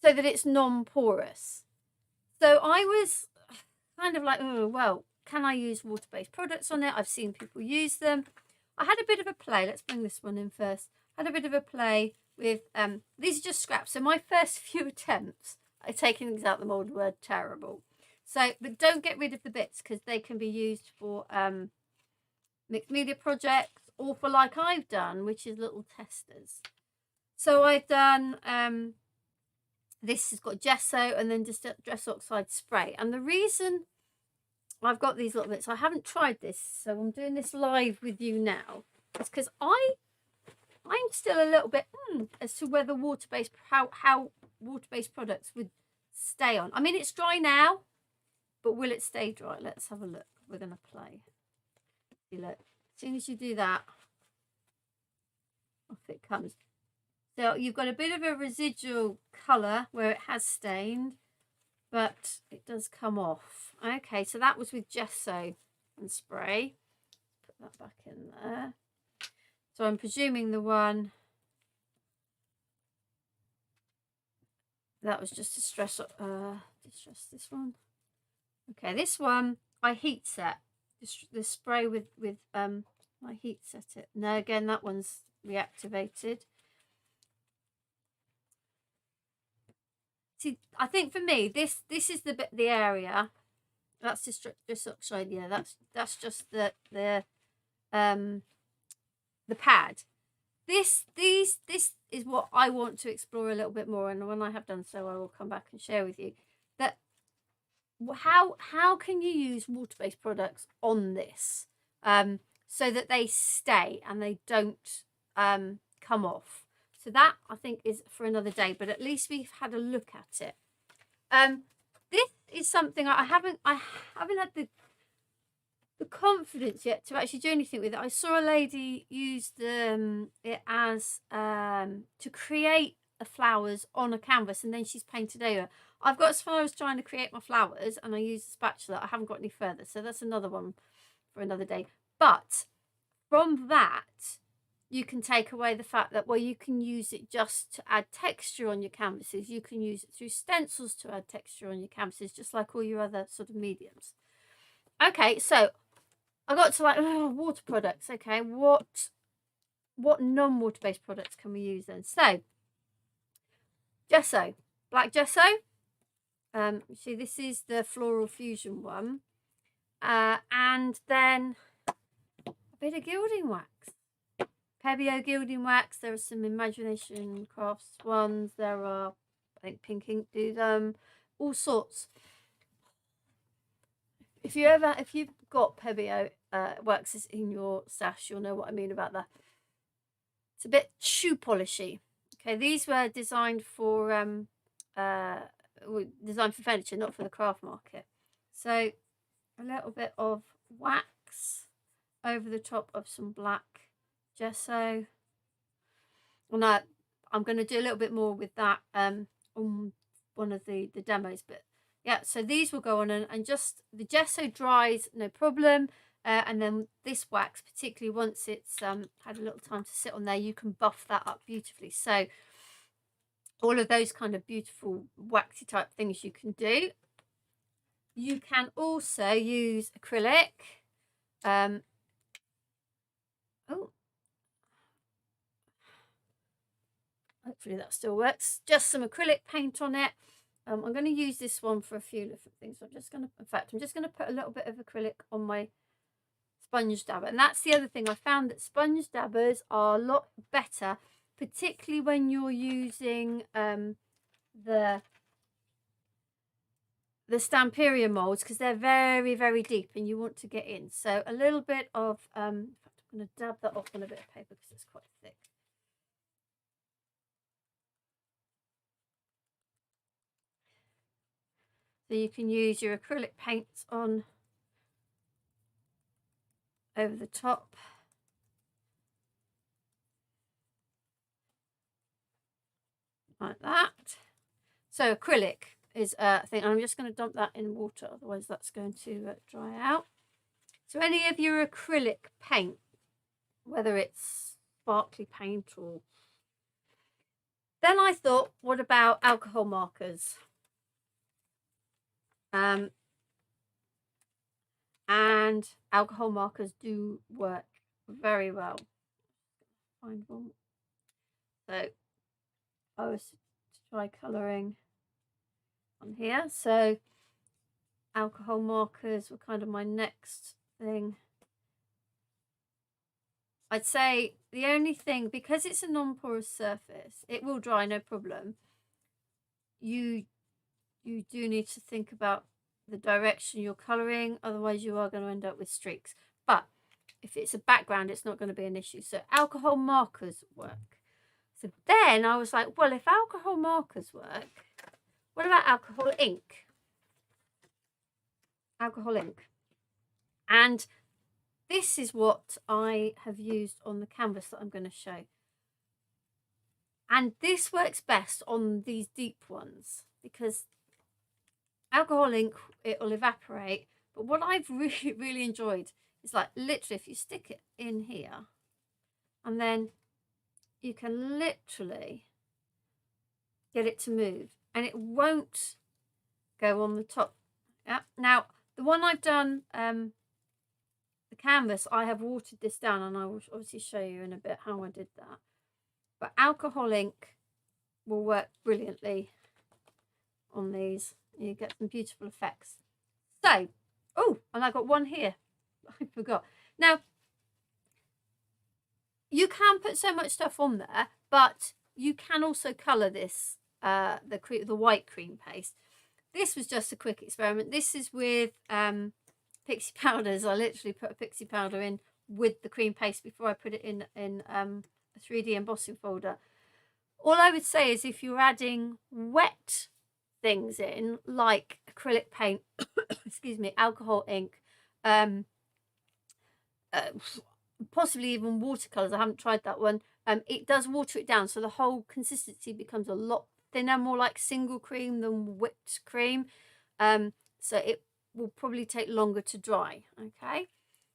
that it's non-porous. So I was kind of like, oh, well, can I use water-based products on it? I've seen people use them. I had a bit of a play. Let's bring this one in first. I had a bit of a play with, these are just scraps. So my first few attempts at taking things out the mould were terrible. So, but don't get rid of the bits because they can be used for mixed media projects or for like I've done, which is little testers. So I've done, this has got gesso and then just dress oxide spray. And the reason I've got these little bits, I haven't tried this, so I'm doing this live with you now, is because I'm still a little bit as to whether water-based, how water-based products would stay on. I mean, it's dry now, but will it stay dry? Let's have a look. We're going to play. See, look, as soon as you do that, off it comes. So you've got a bit of a residual colour where it has stained, but it does come off. Okay, so that was with gesso and spray. Put that back in there. So I'm presuming the one that was just to distress this one. Okay, this one I heat set. the spray with my heat set it. No, again, that one's reactivated. See, I think for me, this is the area. That's just oxide. Yeah, that's just the pad. This is what I want to explore a little bit more, and when I have done so, I will come back and share with you that how can you use water-based products on this so that they stay and they don't come off. So that I think is for another day, but at least we've had a look at it. This is something I haven't had the confidence yet to actually do anything with it. I saw a lady use it as to create the flowers on a canvas, and then she's painted over. I've got as far as trying to create my flowers, and I use a spatula. I haven't got any further, so that's another one for another day. But from that, you can take away the fact that, well, you can use it just to add texture on your canvases. You can use it through stencils to add texture on your canvases, just like all your other sort of mediums. Okay, so I got to like, water products. Okay, what non-water based products can we use then? So gesso, black gesso. See, this is the Floral Fusion one, and then a bit of gilding wax. Pebeo gilding wax. There are some Imagination Crafts ones. There are, I think Pink Ink do them, all sorts. If you've got Pebeo waxes in your stash, you'll know what I mean about that. It's a bit shoe polishy. Okay, these were designed for furniture, not for the craft market. So a little bit of wax over the top of some black gesso. Well, no, I'm going to do a little bit more with that on one of the demos, but yeah, so these will go on, and just the gesso dries no problem, and then this wax, particularly once it's had a little time to sit on there, you can buff that up beautifully. So all of those kind of beautiful waxy type things you can do. You can also use acrylic. Hopefully that still works. Just some acrylic paint on it. I'm going to use this one for a few different things. I'm just going to put a little bit of acrylic on my sponge dabber. And that's the other thing. I found that sponge dabbers are a lot better, particularly when you're using the Stamperia molds, because they're very, very deep and you want to get in. So a little bit of, in fact, I'm going to dab that off on a bit of paper because it's quite thick. So you can use your acrylic paints on over the top. Like that. So acrylic is a thing. I'm just going to dump that in water, otherwise that's going to dry out. So any of your acrylic paint, whether it's sparkly paint or... Then I thought, what about alcohol markers? And alcohol markers do work very well. Find one. So I was to try colouring on here. So alcohol markers were kind of my next thing. I'd say the only thing, because it's a non-porous surface, it will dry no problem. You do need to think about the direction you're colouring, otherwise you are going to end up with streaks. But if it's a background, it's not going to be an issue. So alcohol markers work. So then I was like, well, if alcohol markers work, what about alcohol ink? Alcohol ink. And this is what I have used on the canvas that I'm going to show. And this works best on these deep ones, because alcohol ink, it will evaporate. But what I've really, really enjoyed is, like, literally if you stick it in here, and then you can literally get it to move, and it won't go on the top. Yeah. Now, the one I've done canvas, I have watered this down, and I will obviously show you in a bit how I did that. But alcohol ink will work brilliantly on these. You get some beautiful effects. So, oh, and I got one here. I forgot. Now, you can put so much stuff on there, but you can also colour this, the white cream paste. This was just a quick experiment. This is with pixie powders. I literally put a pixie powder in with the cream paste before I put it in a 3D embossing folder. All I would say is if you're adding wet things in, like acrylic paint, excuse me, alcohol ink, possibly even watercolors. I haven't tried that one. It does water it down, so the whole consistency becomes a lot thinner, more like single cream than whipped cream. So it will probably take longer to dry. Okay,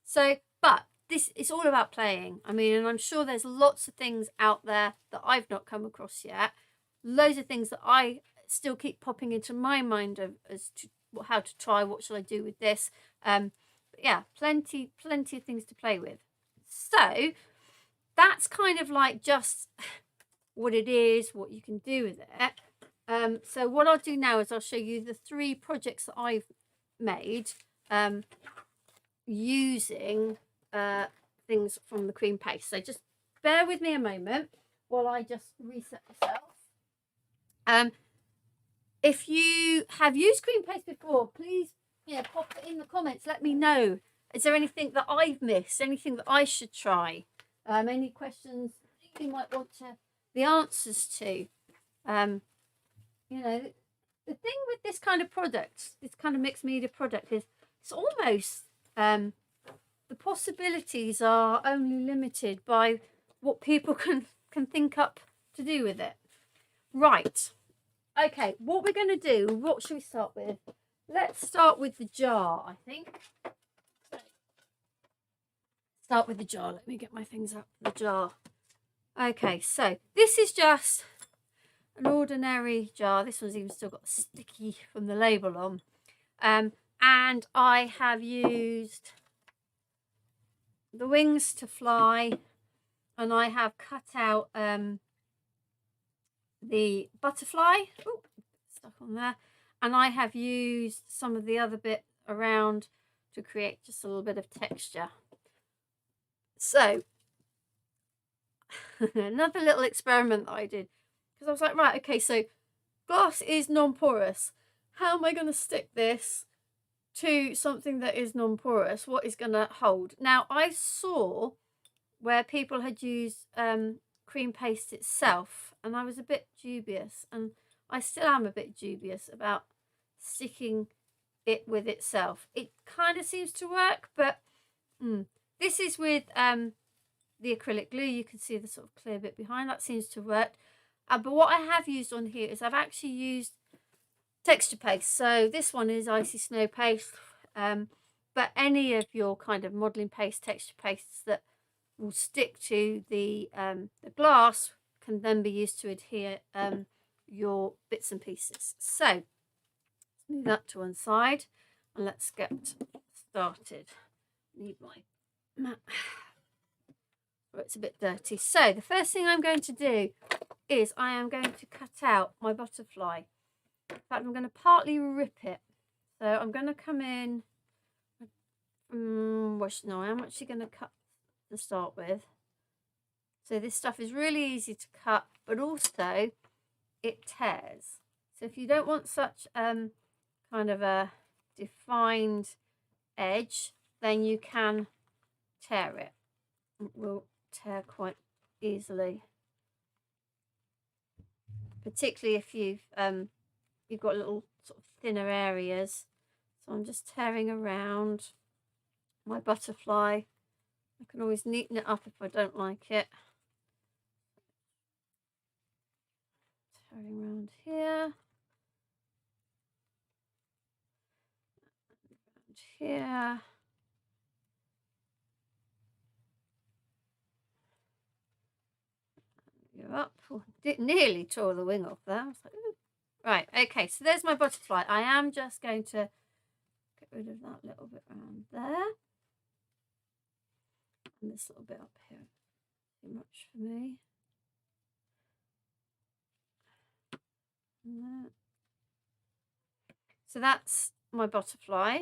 so but this is all about playing. I mean, and I'm sure there's lots of things out there that I've not come across yet. Loads of things that I still keep popping into my mind as to how to try. What should I do with this? But yeah, plenty of things to play with. So that's kind of like just what it is, what you can do with it. So what I'll do now is I'll show you the 3 projects that I've made using things from the cream paste. So just bear with me a moment while I just reset myself. If you have used cream paste before, please pop it in the comments. Let me know. Is there anything that I've missed? Anything that I should try? Any questions you might want the answers to? You know, the thing with this kind of product, this kind of mixed media product, is it's almost the possibilities are only limited by what people can think up to do with it. Right. Okay, what we're going to do, what should we start with? Let's start with the jar, I think. Start with the jar. Let me get my things out of the jar. Okay, so this is just an ordinary jar. This one's even still got sticky from the label on. And I have used the wings to fly, and I have cut out the butterfly. Ooh, stuck on there. And I have used some of the other bit around to create just a little bit of texture. So another little experiment that I did, because I was like, right, okay, so glass is non-porous. How am I going to stick this to something that is non-porous? What is going to hold? Now, I saw where people had used cream paste itself, and I was a bit dubious, and I still am a bit dubious about sticking it with itself. It kind of seems to work, but this is with the acrylic glue. You can see the sort of clear bit behind. That seems to work. But what I have used on here is I've actually used texture paste. So this one is icy snow paste, but any of your kind of modelling paste, texture pastes that will stick to the glass can then be used to adhere your bits and pieces. So let's move that to one side and let's get started. Need my mat. Oh, it's a bit dirty. So the first thing I'm going to do is I am going to cut out my butterfly. In fact, I'm going to partly rip it. So I'm going to come in. No, I'm actually going to cut to start with. So this stuff is really easy to cut, but also it tears. So if you don't want such kind of a defined edge, then you can tear it. It will tear quite easily, particularly if you've got little sort of thinner areas. So I'm just tearing around my butterfly. I can always neaten it up if I don't like it. Tearing around here. Around here. You're up. Oh, nearly tore the wing off there. I was like, ooh. Right, okay, so there's my butterfly. I am just going to get rid of that little bit around there. And this little bit up here, too much for me. So that's my butterfly,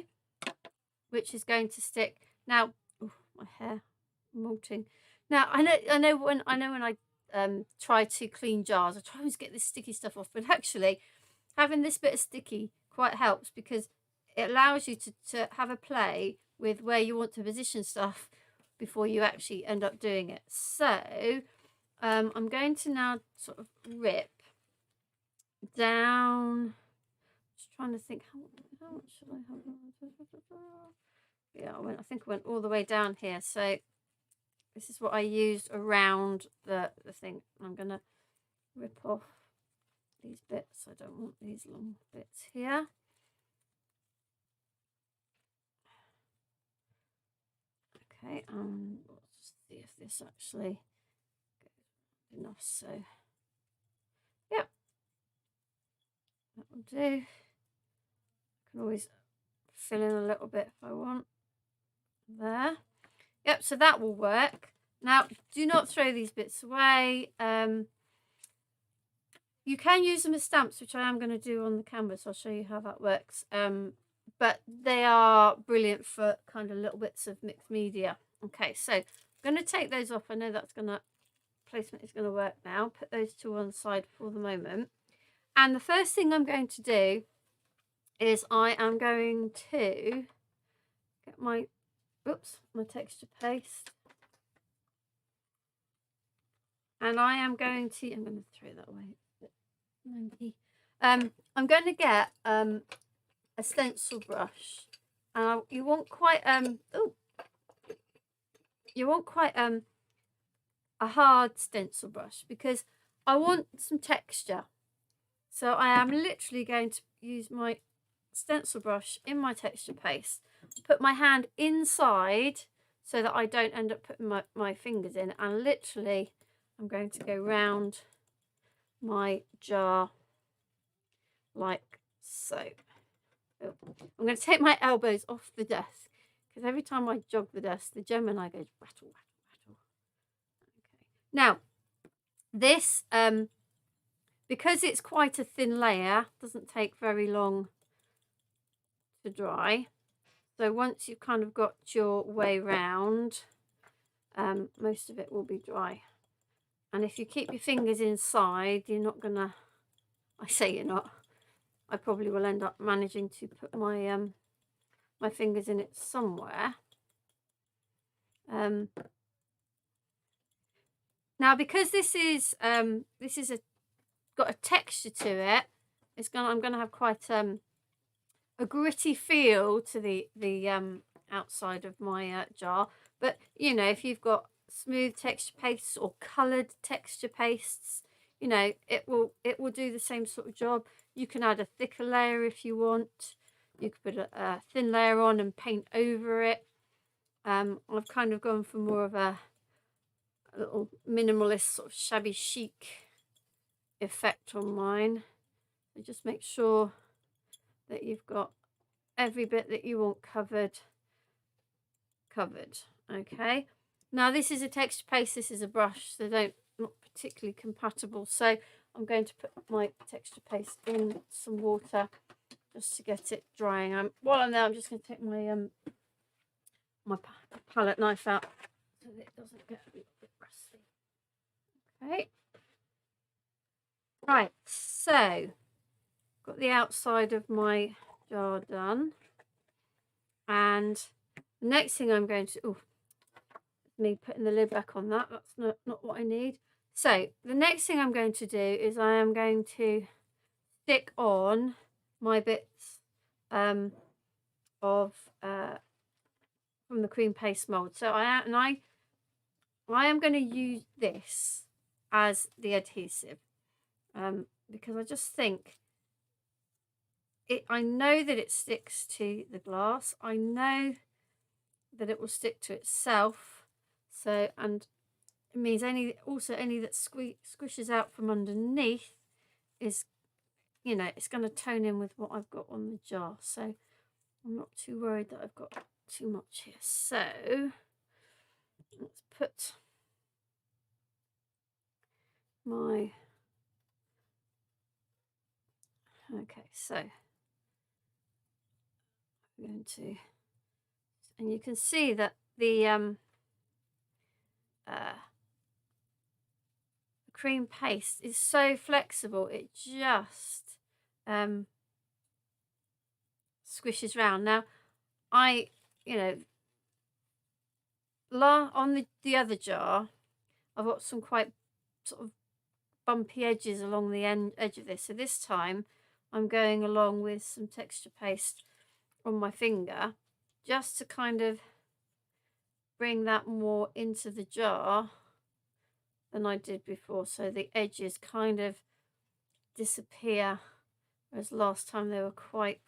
which is going to stick. Now, oh, my hair molting. Now I know when I try to clean jars, I try to get this sticky stuff off, but actually having this bit of sticky quite helps, because it allows you to have a play with where you want to position stuff before you actually end up doing it. So I'm going to now sort of rip down. Just trying to think how much should I have? Yeah, I think I went all the way down here. So this is what I used around the thing. I'm gonna rip off these bits. I don't want these long bits here. Okay, let's see if this actually goes enough. So yeah, that will do. I can always fill in a little bit if I want. There. Yep, so that will work. Now, do not throw these bits away. You can use them as stamps, which I am going to do on the canvas. I'll show you how that works. But they are brilliant for kind of little bits of mixed media. Okay, so I'm going to take those off. I know that's going to, placement is going to work now. Put those to one side for the moment. And the first thing I'm going to do is I am going to get my, oops, my texture paste. And I am going to, I'm going to throw that away. I'm going to get a stencil brush. You want quite a hard stencil brush, because I want some texture. So I am literally going to use my stencil brush in my texture paste, put my hand inside so that I don't end up putting my fingers in, and literally I'm going to go round my jar like so. Oh, I'm going to take my elbows off the desk, because every time I jog the desk, the Gemini goes rattle, rattle, rattle. Okay. Now, this, because it's quite a thin layer, doesn't take very long to dry. So once you've kind of got your way round, most of it will be dry. And if you keep your fingers inside, you're not gonna, I say you're not, I probably will end up managing to put my my fingers in it somewhere. Now, because this is got a texture to it, I'm gonna have quite a gritty feel to the outside of my jar. But you know, if you've got smooth texture pastes or coloured texture pastes, you know, it will do the same sort of job. You can add a thicker layer if you want. You could put a thin layer on and paint over it. I've kind of gone for more of a little minimalist sort of shabby chic effect on mine. So just make sure that you've got every bit that you want covered. Okay, now this is a texture paste, this is a brush, so not particularly compatible. So I'm going to put my texture paste in some water just to get it drying. While I'm there, I'm just going to take my my palette knife out so that it doesn't get a little bit rusty. Okay, right, so got the outside of my jar done, and the next thing I'm going to, me putting the lid back on that, that's not what I need. So the next thing I'm going to do is I am going to stick on my bits of from the cream paste mold. So I am going to use this as the adhesive, because I just think I know that it sticks to the glass. I know that it will stick to itself. So, and it means any that squishes out from underneath is, you know, it's going to tone in with what I've got on the jar. So I'm not too worried that I've got too much here. So Let's put my, okay, so I'm going to, and you can see that the cream paste is so flexible, it just squishes round. Now you know, on the other jar I've got some quite sort of bumpy edges along the edge of this, so this time I'm going along with some texture paste on my finger just to kind of bring that more into the jar than I did before, so the edges kind of disappear, whereas last time they were quite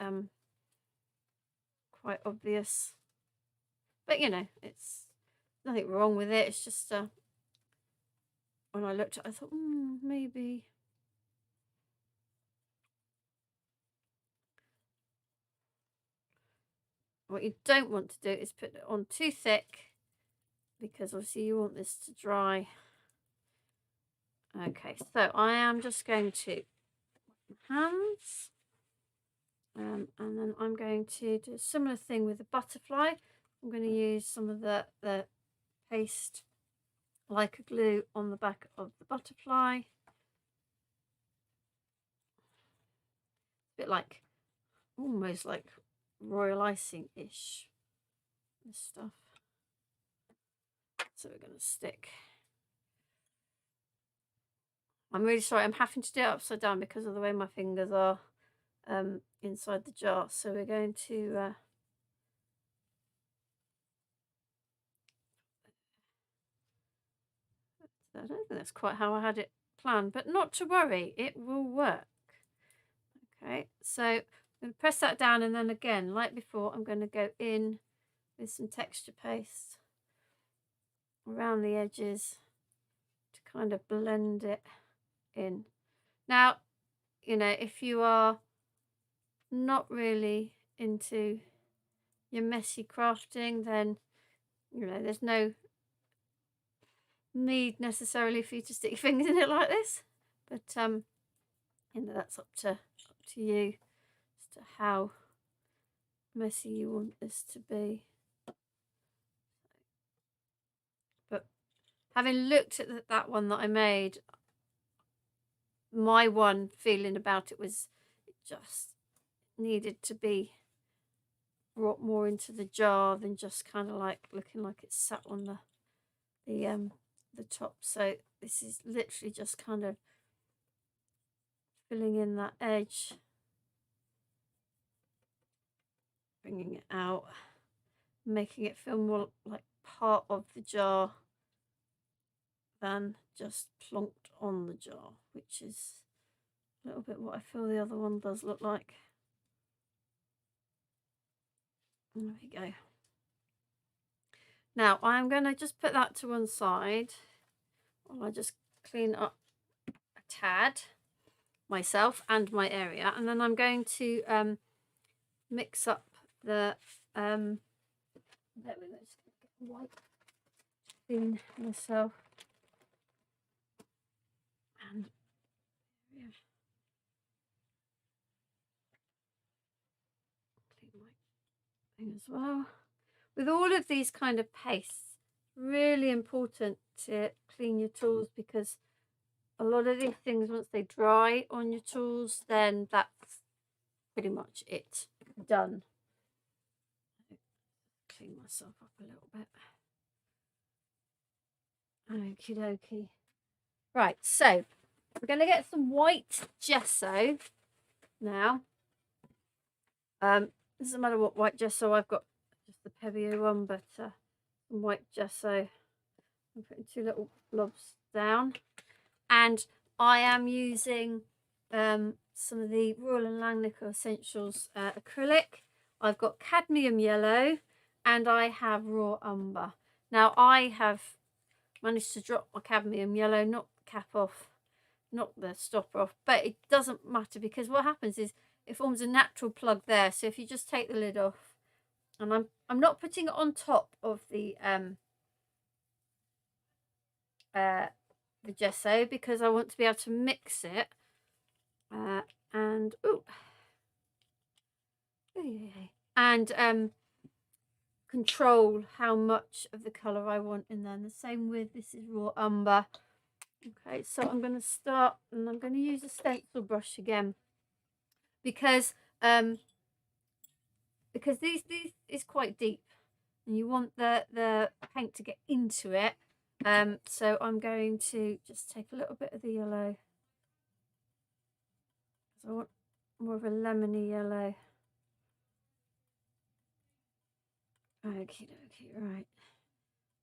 obvious. But you know, it's nothing wrong with it, it's just when I looked at it I thought maybe what you don't want to do is put it on too thick, because obviously you want this to dry. Okay, so I am just going to hands, and then I'm going to do a similar thing with the butterfly. I'm going to use some of the paste like a glue on the back of the butterfly. A bit like, almost like royal icing-ish, this stuff. So we're going to stick. I'm really sorry, I'm having to do it upside down because of the way my fingers are inside the jar. So we're going to I don't think that's quite how I had it planned, but not to worry, it will work. Okay, so I'm going to press that down, and then again, like before, I'm going to go in with some texture paste around the edges to kind of blend it in. Now, you know, if you are not really into your messy crafting, then you know there's no need necessarily for you to stick your fingers in it like this, but you know, that's up to you as to how messy you want this to be. But having looked at that one that I made, my one feeling about it was it just needed to be brought more into the jar than just kind of like looking like it's sat on the top. So this is literally just kind of filling in that edge, bringing it out, making it feel more like part of the jar than just plonked on the jar, which is a little bit what I feel the other one does look like. There we go. Now I'm going to just put that to one side while I just clean up a tad myself and my area, and then I'm going to mix up the there we go, just get white, clean myself, and yeah, clean my thing as well. With all of these kind of pastes, really important to clean your tools, because a lot of these things, once they dry on your tools, then that's pretty much it, done. Clean myself up a little bit. Okie dokie. Right, so we're going to get some white gesso now. It doesn't matter what white gesso I've got, just the Pebeo one, but some white gesso. I'm putting two little blobs down, and I am using some of the Royal & Langnickel Essentials acrylic. I've got cadmium yellow and I have raw umber. Now I have managed to drop my cadmium yellow, not the cap off, not the stopper off, but it doesn't matter, because what happens is it forms a natural plug there. So if you just take the lid off, and I'm not putting it on top of the the gesso because I want to be able to mix it and control how much of the colour I want in there. And the same with, this is raw umber. Okay, so I'm going to start, and I'm going to use a stencil brush again because these is quite deep and you want the paint to get into it. So I'm going to just take a little bit of the yellow. So I want more of a lemony yellow. Okay, right.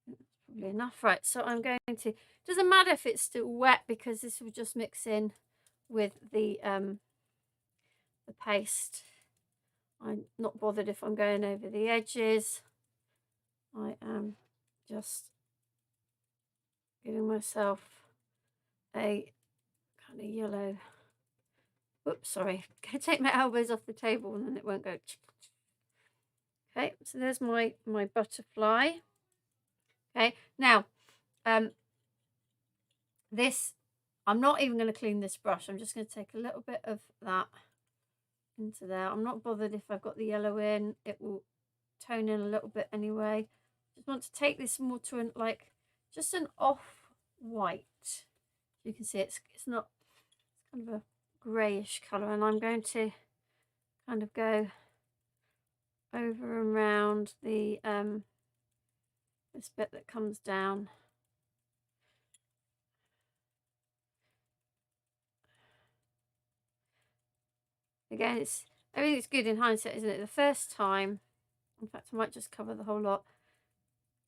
That's probably enough. Right, so I'm going to, doesn't matter if it's still wet because this will just mix in with the paste. I'm not bothered if I'm going over the edges. I am just giving myself a kind of yellow. Whoops, sorry. Can I take my elbows off the table and then it won't go. Okay, so there's my butterfly. Okay, now this, I'm not even going to clean this brush. I'm just going to take a little bit of that into there. I'm not bothered if I've got the yellow in. It will tone in a little bit anyway. Just want to take this more to an, like, just an off white. You can see it's not, it's kind of a greyish colour, and I'm going to kind of go over and around the this bit that comes down. Again, it's, everything's good in hindsight, isn't it? The first time, in fact, I might just cover the whole lot.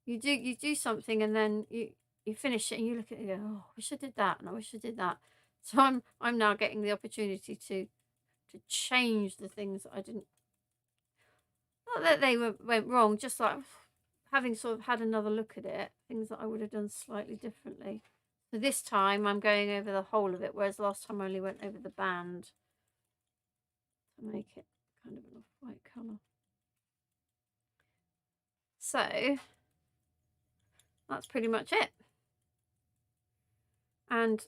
You do something and then you finish it and you look at it and go, oh, I wish I did that and I wish I did that. So I'm now getting the opportunity to change the things that I didn't, not that they went wrong, just like having sort of had another look at it, things that I would have done slightly differently. So this time I'm going over the whole of it, whereas last time I only went over the band to make it kind of an off-white colour. So that's pretty much it. And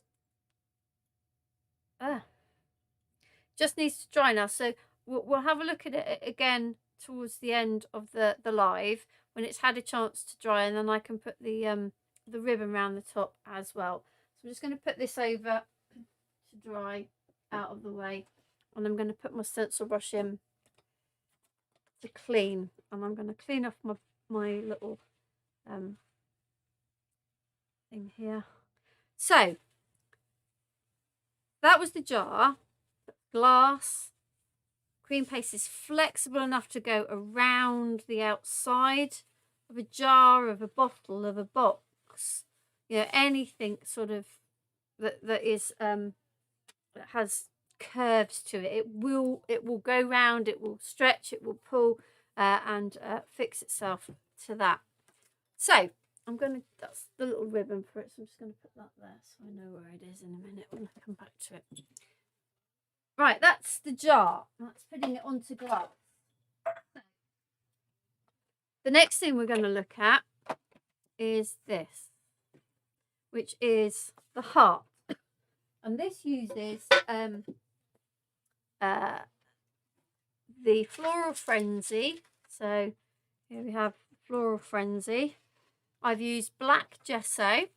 just needs to dry now. So we'll have a look at it again towards the end of the live when it's had a chance to dry, and then I can put the ribbon around the top as well. So I'm just going to put this over to dry out of the way, and I'm going to put my stencil brush in to clean, and I'm going to clean off my little thing here. So that was the jar. Glass. Cream paste is flexible enough to go around the outside of a jar, of a bottle, of a box. You know, anything sort of that is that has curves to it. It will go round. It will stretch. It will pull and fix itself to that. So I'm going to, that's the little ribbon for it. So I'm just going to put that there so I know where it is in a minute when I come back to it. Right, that's the jar. That's putting it onto glass. The next thing we're going to look at is this, which is the heart. And this uses the Floral Frenzy. So here we have Floral Frenzy. I've used black gesso.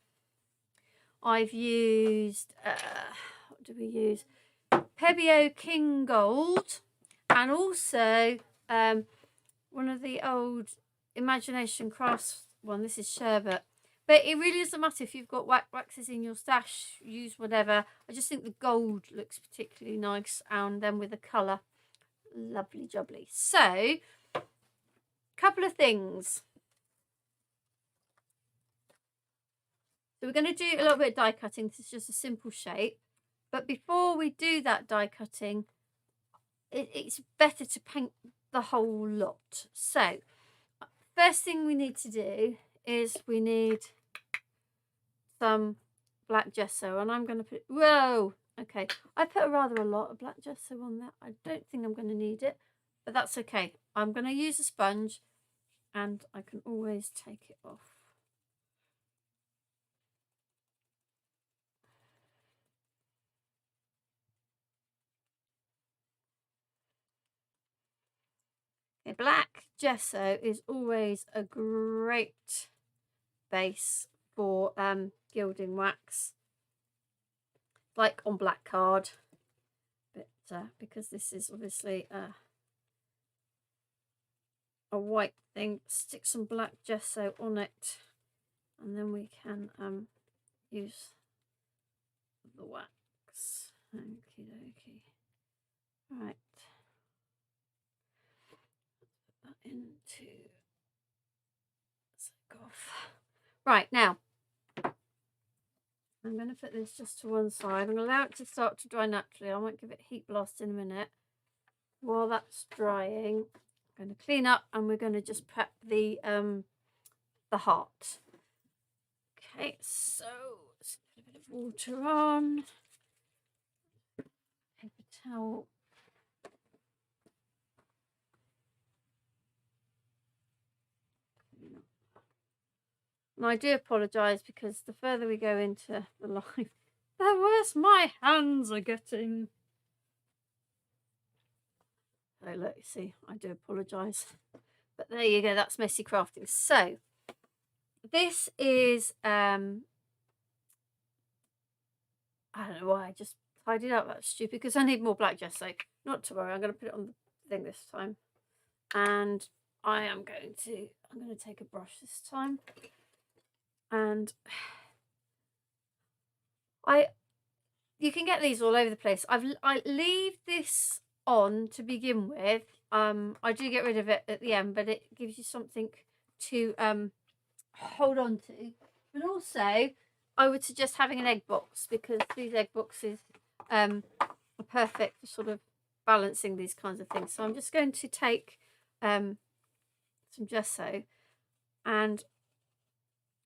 I've used, what do we use? Pebeo King Gold, and also one of the old Imagination Crafts one. This is Sherbet, but it really doesn't matter if you've got waxes in your stash. Use whatever. I just think the gold looks particularly nice, and then with the colour, lovely jubbly. So, couple of things. So we're going to do a little bit of die cutting. This is just a simple shape. But before we do that die cutting, it's better to paint the whole lot. So, first thing we need to do is we need some black gesso. And I'm going to put, whoa, okay. I put rather a lot of black gesso on that. I don't think I'm going to need it, but that's okay. I'm going to use a sponge and I can always take it off. Okay, black gesso is always a great base for gilding wax, like on black card, but because this is obviously a white thing, stick some black gesso on it, and then we can use the wax. Okie dokie. Right, put that into off. Right, now I'm going to put this just to one side. I'm going to allow it to start to dry naturally. I won't give it heat blast in a minute. While that's drying, I'm going to clean up, and we're going to just prep the heart. Okay, so let's put a bit of water on. Paper towel. And I do apologise, because the further we go into the live, the worse my hands are getting. Oh, look, you see, I do apologise. But there you go, that's messy crafting. So, this is, I don't know why I just tidied up, that's stupid, because I need more black gesso. Not to worry, I'm going to put it on the thing this time. And I'm going to take a brush this time. And you can get these all over the place. I leave this on to begin with. I do get rid of it at the end, but it gives you something to hold on to. But also, I would suggest having an egg box, because these egg boxes are perfect for sort of balancing these kinds of things. So I'm just going to take some gesso, and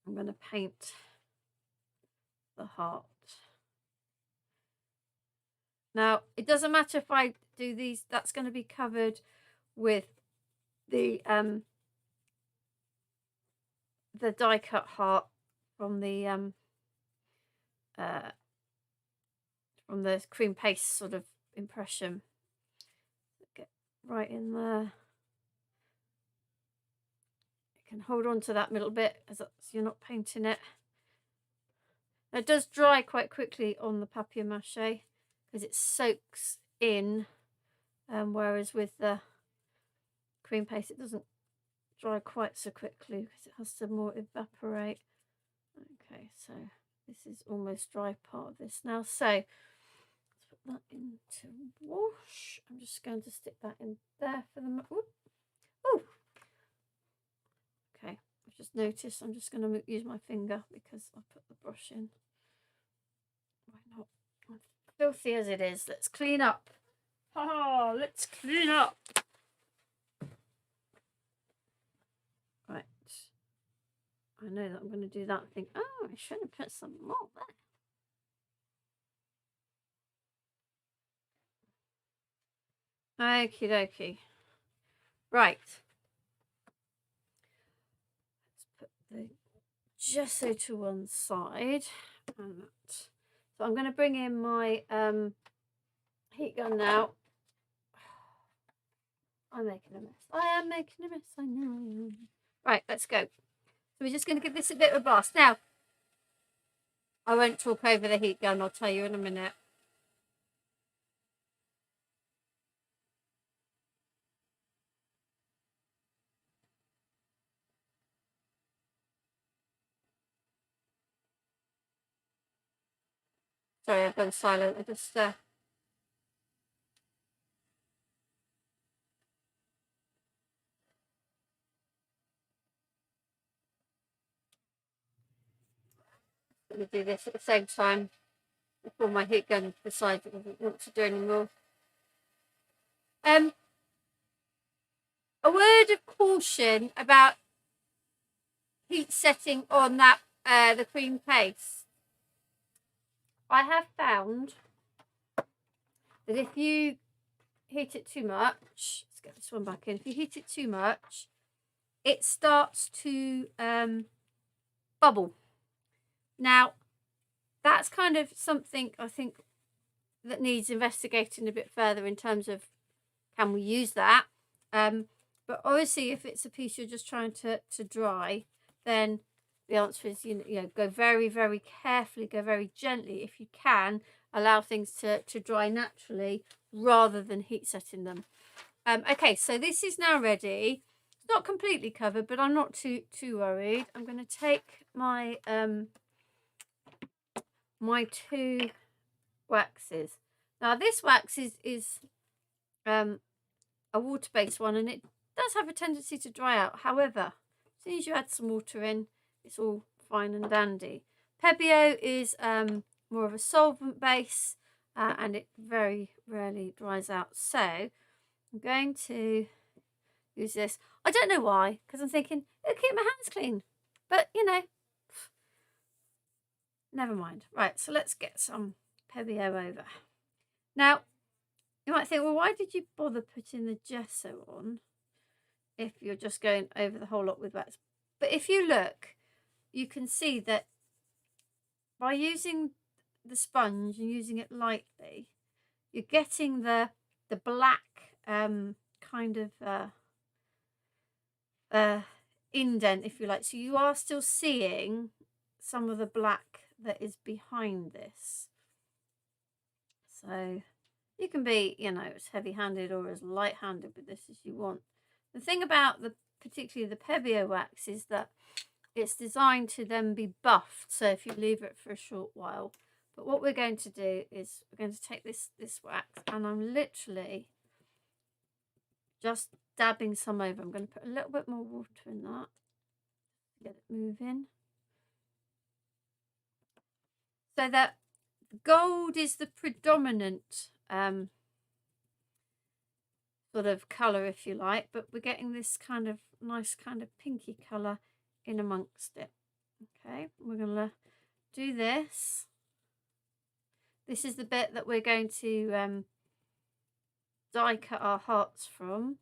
I'm going to paint the heart. Now, it doesn't matter if I do these, that's going to be covered with the die cut heart from the cream paste sort of impression. Get right in there. You can hold on to that middle bit as you're not painting it. Now, it does dry quite quickly on the papier-mâché, because it soaks in, whereas with the cream paste it doesn't dry quite so quickly, because it has to more evaporate. Okay, so this is almost dry part of this now. So let's put that into wash. I'm just going to stick that in there for the moment. Oh, okay, I've just noticed I'm just going to use my finger, because I put the brush in. Why not? Filthy as it is, let's clean up. Oh, let's clean up. Right, I know that I'm going to do that and think, oh, I should have put some more there. Okie dokie. Right, let's put the gesso to one side, and that. So I'm going to bring in my heat gun now. I'm making a mess. I am making a mess, I know I am. Right, let's go. So we're just going to give this a bit of a blast. Now, I won't talk over the heat gun, I'll tell you in a minute. Sorry, I've gone silent. I just going to do this at the same time before my heat gun decides it doesn't want to do anymore. A word of caution about heat setting on that the cream paste. I have found that if you heat it too much, let's get this one back in. If you heat it too much, it starts to bubble. Now, that's kind of something I think that needs investigating a bit further in terms of, can we use that? But obviously, if it's a piece you're just trying to dry, then the answer is, you know, go very, very carefully, go very gently. If you can, allow things to dry naturally rather than heat setting them. Okay, so this is now ready. It's not completely covered, but I'm not too worried. I'm going to take my my 2 waxes. Now this wax is a water-based one, and it does have a tendency to dry out. However, as soon as you add some water in, it's all fine and dandy. Pebeo is more of a solvent base, and it very rarely dries out. So I'm going to use this. I don't know why, because I'm thinking it'll keep my hands clean, but you know, never mind. Right, so let's get some Pebeo over. Now, you might think, well, why did you bother putting the gesso on if you're just going over the whole lot with wax? But if you look, you can see that by using the sponge and using it lightly, you're getting the black kind of indent, if you like. So you are still seeing some of the black that is behind this. So you can be, you know, as heavy-handed or as light-handed with this as you want. The thing about particularly the Pebeo wax is that it's designed to then be buffed, so if you leave it for a short while. But what we're going to do is we're going to take this wax, and I'm literally just dabbing some over. I'm going to put a little bit more water in that, get it moving. So that gold is the predominant sort of colour, if you like, but we're getting this kind of nice kind of pinky colour in amongst it. Okay, we're going to do this. This is the bit that we're going to die cut our hearts from.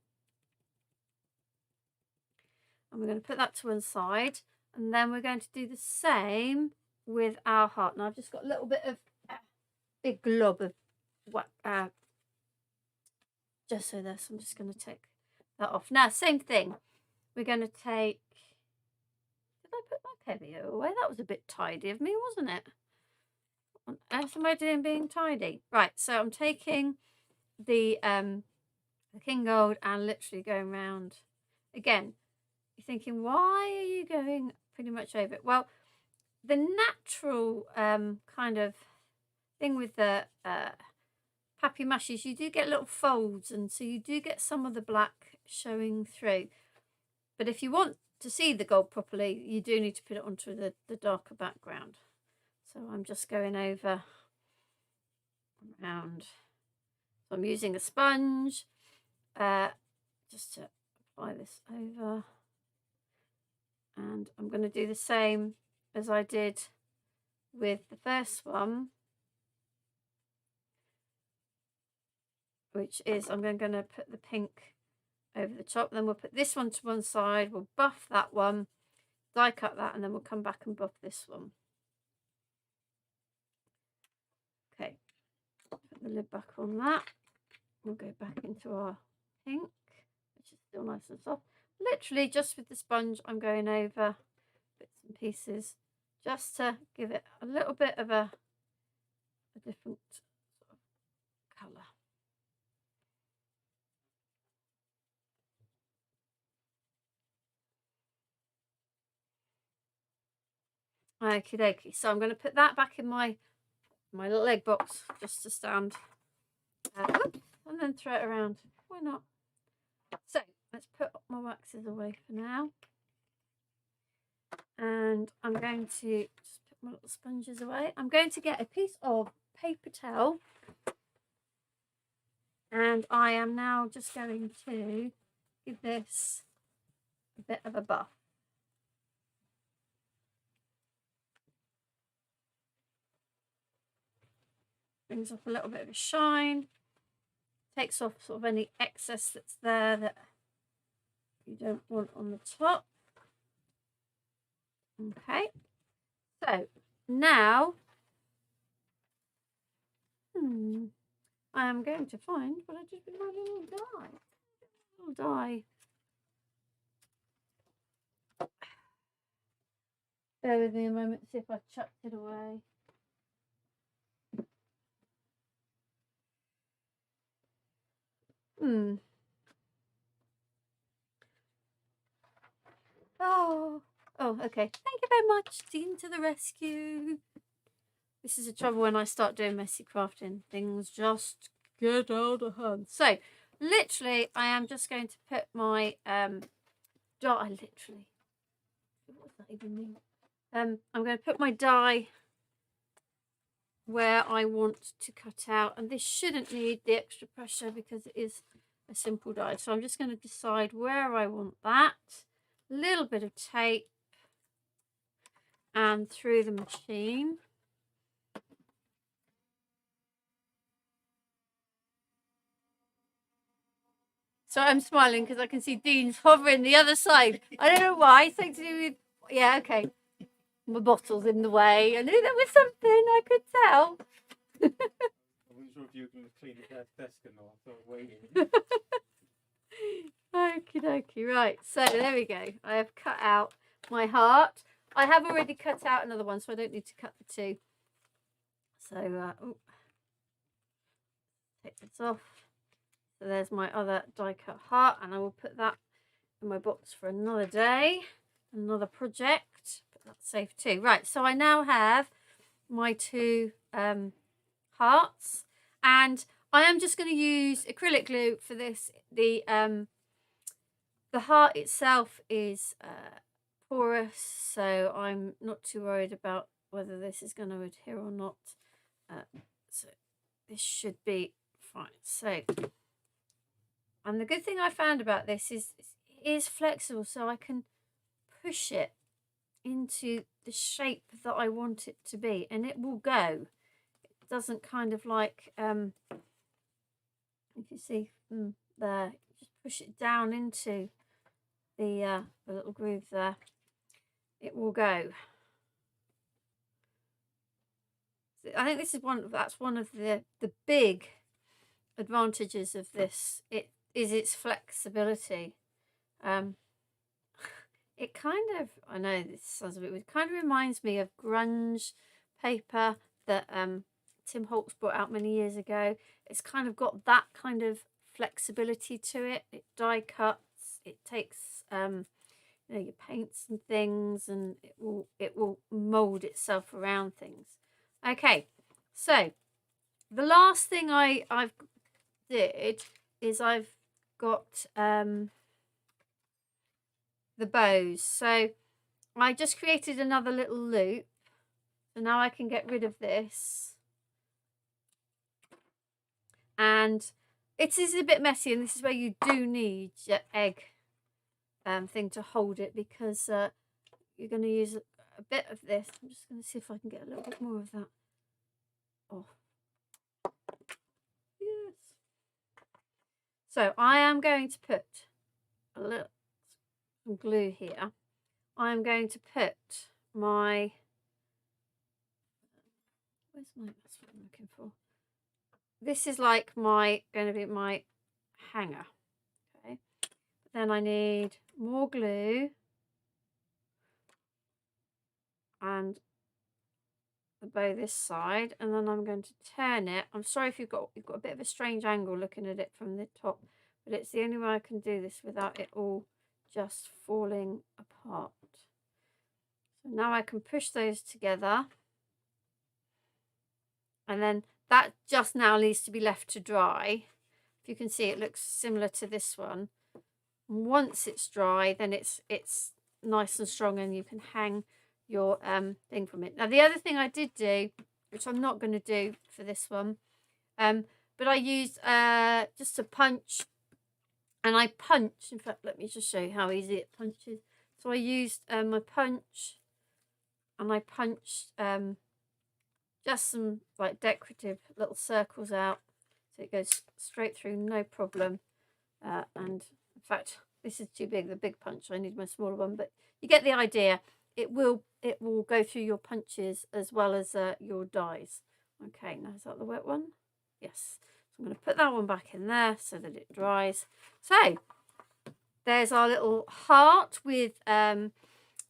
And we're going to put that to one side. And then we're going to do the same with our heart. Now I've just got a little bit of big glob of gesso there, so I'm just going to take that off. Now, same thing. We're going to take... Did I put my Pebeo away? That was a bit tidy of me, wasn't it? What on earth am I doing being tidy? Right, so I'm taking the King Gold and literally going round. Again, you're thinking, why are you going pretty much over it? Well, the natural kind of thing with the papier-mâches, you do get little folds, and so you do get some of the black showing through. But if you want to see the gold properly, you do need to put it onto the darker background. So I'm just going over around. So I'm using a sponge just to apply this over. And I'm going to do the same as I did with the first one, which is I'm going to put the pink over the top. Then we'll put this one to one side. We'll buff that one, die cut that, and then we'll come back and buff this one. Okay, put the lid back on that. We'll go back into our pink, which is still nice and soft. Literally just with the sponge, I'm going over bits and pieces just to give it a little bit of a different sort of colour. Okie dokie. So I'm going to put that back in my little egg box just to stand, and then throw it around. Why not? So let's put my waxes away for now. And I'm going to just put my little sponges away. I'm going to get a piece of paper towel, and I am now just going to give this a bit of a buff. Brings off a little bit of a shine, takes off sort of any excess that's there that you don't want on the top. Okay, so now I am going to find what I just been running little die. Little die Bear with me a moment to see if I chucked it away. Oh, okay. Thank you very much. Dean to the rescue. This is the trouble when I start doing messy crafting. Things just get out of hand. So, literally, I am just going to put my die. Literally, what does that even mean? I'm going to put my die where I want to cut out, and this shouldn't need the extra pressure because it is a simple die. So I'm just going to decide where I want that. A little bit of tape and through the machine. So I'm smiling because I can see Dean's hovering the other side. I don't know why. Something to do with, yeah, okay. My bottle's in the way. I knew there was something, I could tell. I wasn't sure if you were going to clean the desk or not, so waiting. Okie dokie, right. So there we go. I have cut out my heart. I have already cut out another one, so I don't need to cut the two. So, take this off. So there's my other die cut heart, and I will put that in my box for another day, another project. Put that safe too. Right, so I now have my two hearts, and I am just going to use acrylic glue for this. The heart itself is porous, so I'm not too worried about whether this is going to adhere or not. So this should be fine. So, and the good thing I found about this is it is flexible, so I can push it into the shape that I want it to be, and it will go. It doesn't kind of like, if you see there, just push it down into the little groove there. It will go. I think this is one of the big advantages of this. It is its flexibility. It kind of, I know this sounds a bit weird, kind of reminds me of grunge paper that Tim Holtz brought out many years ago. It's kind of got that kind of flexibility to it. It die cuts. It takes you know, your paints and things, and it will mold itself around things. Okay, so the last thing I've did is I've got the bows. So I just created another little loop, so now I can get rid of this, and it is a bit messy, and this is where you do need your egg thing to hold it, because you're going to use a bit of this. I'm just going to see if I can get a little bit more of that. Oh, yes. So I am going to put a little some glue here. I'm going to put my, where's my, that's what I'm looking for. This is like going to be my hanger. Okay. Then I need more glue and the bow this side, and then I'm going to turn it. I'm sorry if you've got a bit of a strange angle looking at it from the top, but it's the only way I can do this without it all just falling apart. So now I can push those together, and then that just now needs to be left to dry. If you can see, it looks similar to this one. And once it's dry, then it's nice and strong, and you can hang your thing from it. Now the other thing I did do, which I'm not going to do for this one, but I used just a punch, and I punched. In fact, let me just show you how easy it punches. So I used my punch, and I punched just some like decorative little circles out, so it goes straight through, no problem. And in fact, this is too big, the big punch. I need my smaller one, but you get the idea. It will go through your punches as well as your dies. Okay, now is that the wet one? Yes. So I'm going to put that one back in there so that it dries. So there's our little heart with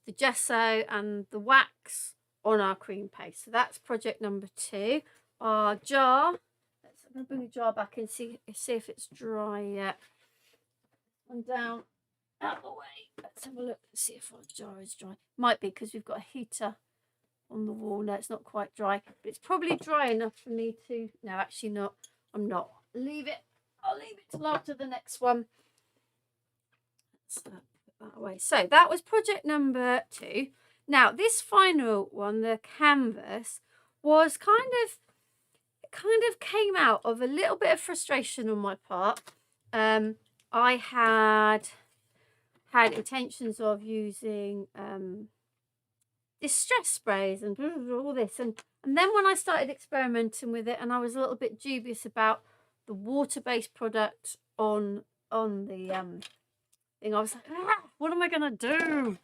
the gesso and the wax on our cream paste. So that's project number 2. Our jar, I'm going to bring the jar back and see if it's dry yet. And down, out of the way. Let's have a look and see if our jar is dry. Might be because we've got a heater on the wall. No, it's not quite dry, but it's probably dry enough for me to... No, actually not. I'm not. Leave it. I'll leave it till after the next one. Let's put that away. So that was project number 2. Now this final one, the canvas, was kind of came out of a little bit of frustration on my part. I had intentions of using distress sprays and all this, and then when I started experimenting with it, and I was a little bit dubious about the water-based product on the thing, I was like, what am I gonna do?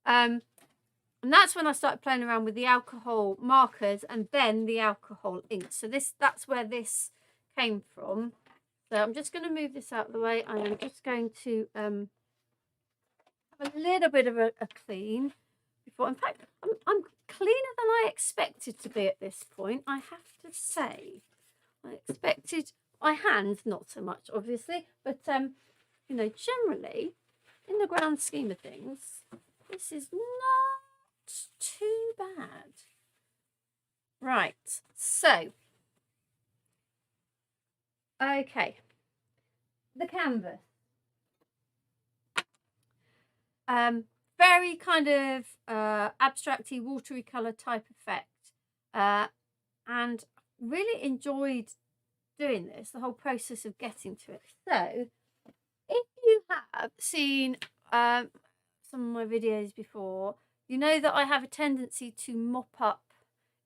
And that's when I started playing around with the alcohol markers and then the alcohol ink. So that's where this came from. So I'm just going to move this out of the way. I'm just going to have a little bit of a clean before. In fact, I'm cleaner than I expected to be at this point, I have to say. I expected my hands, not so much, obviously, but you know, generally, in the grand scheme of things, this is not too bad. Right, so okay, the canvas. Very kind of abstracty, watery colour type effect, and really enjoyed doing this, the whole process of getting to it. So if you have seen some of my videos before, you know that I have a tendency to mop up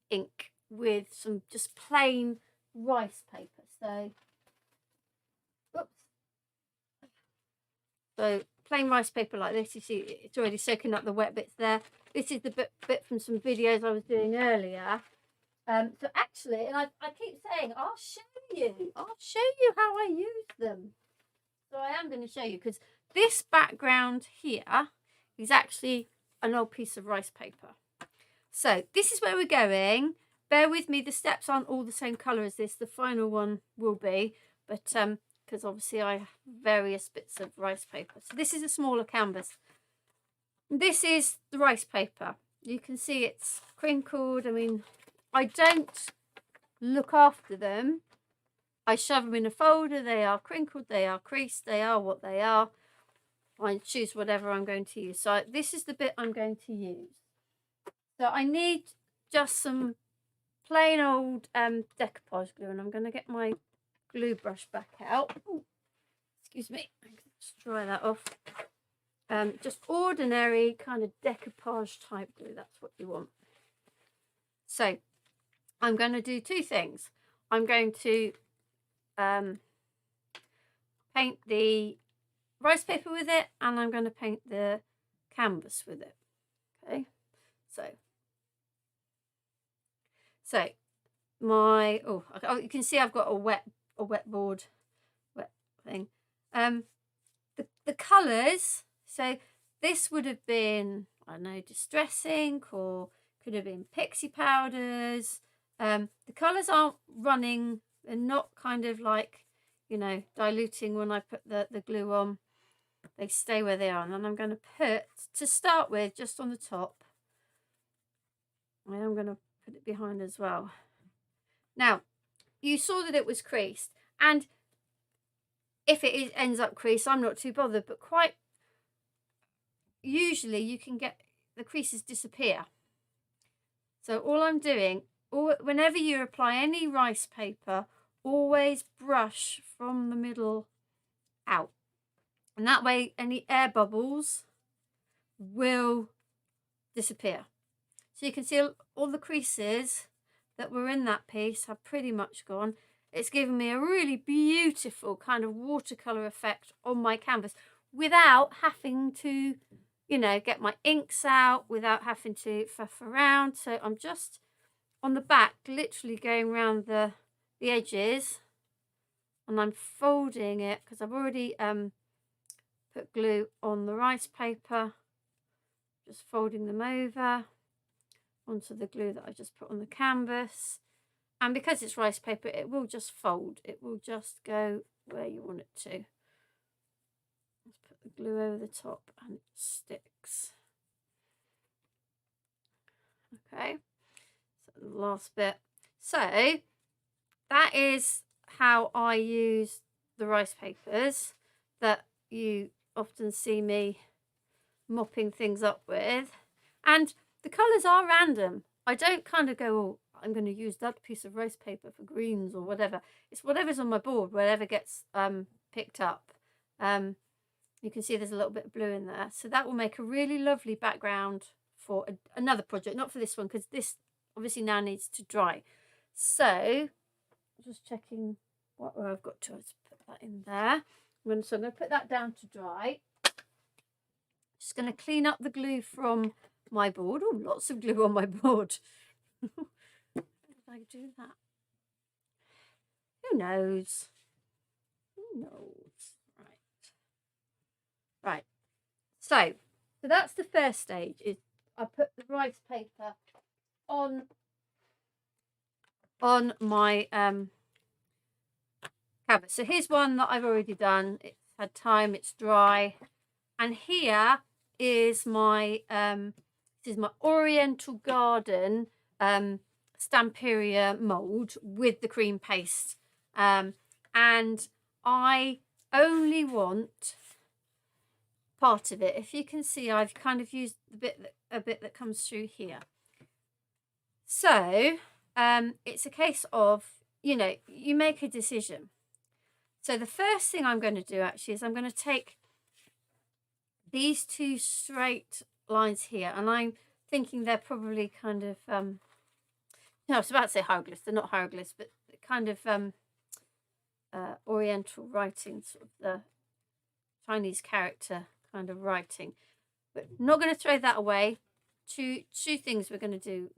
ink with some just plain rice paper. So, oops. So plain rice paper like this, you see it's already soaking up the wet bits there. This is the bit from some videos I was doing earlier. So actually, and I keep saying, I'll show you how I use them. So I am going to show you, because this background here is actually an old piece of rice paper. So this is where we're going. Bear with me, the steps aren't all the same colour as this. The final one will be, but because obviously I have various bits of rice paper. So this is a smaller canvas. This is the rice paper. You can see it's crinkled. I mean, I don't look after them. I shove them in a folder. They are crinkled, they are creased, they are what they are. I choose whatever I'm going to use. So this is the bit I'm going to use. So I need just some plain old decoupage glue, and I'm going to get my glue brush back out. Ooh, excuse me, let's dry that off. Just ordinary kind of decoupage type glue, that's what you want. So I'm going to do two things. I'm going to paint the rice paper with it, and I'm going to paint the canvas with it. Okay, so my you can see I've got a wet board, wet thing. The colours. So this would have been, I don't know, distress ink, or could have been pixie powders. The colours aren't running. They're not kind of like, you know, diluting when I put the glue on. They stay where they are. And then I'm going to put, to start with, just on the top. I am going to put it behind as well. Now, you saw that it was creased. And if it ends up creased, I'm not too bothered. But quite usually you can get the creases disappear. So all I'm doing, whenever you apply any rice paper, always brush from the middle out. And that way any air bubbles will disappear. So you can see all the creases that were in that piece have pretty much gone. It's given me a really beautiful kind of watercolour effect on my canvas without having to, you know, get my inks out, without having to faff around. So I'm just on the back, literally going around the edges, and I'm folding it because I've already put glue on the rice paper. just folding them over onto the glue that I just put on the canvas. And because it's rice paper, it will just fold. It will just go where you want it to. Let's put the glue over the top and it sticks. Okay, so the last bit. So that is how I use the rice papers that you often see me mopping things up with. And the colours are random. I don't kind of go, oh, I'm going to use that piece of rice paper for greens or whatever. It's whatever's on my board, whatever gets picked up. You can see there's a little bit of blue in there. So that will make a really lovely background for another project, not for this one, because this obviously now needs to dry. So just checking where I've got to put that in there. So I'm going to put that down to dry. Just going to clean up the glue from my board. Oh, lots of glue on my board. How did I do that? Who knows? Who knows? Right. So that's the first stage. Is I put the rice paper on my canvas. So here's one that I've already done. It's had time. It's dry. And here is my this is my Oriental Garden Stamperia mold with the cream paste, and I only want part of it. If you can see, I've kind of used a bit that comes through here. So it's a case of, you know, you make a decision. So the first thing I'm going to do actually is I'm going to take these two straight lines here, and I'm thinking they're probably kind of no, I was about to say hieroglyphs. They're not hieroglyphs, but kind of Oriental writing, sort of the Chinese character kind of writing. But not going to throw that away. Two things we're going to do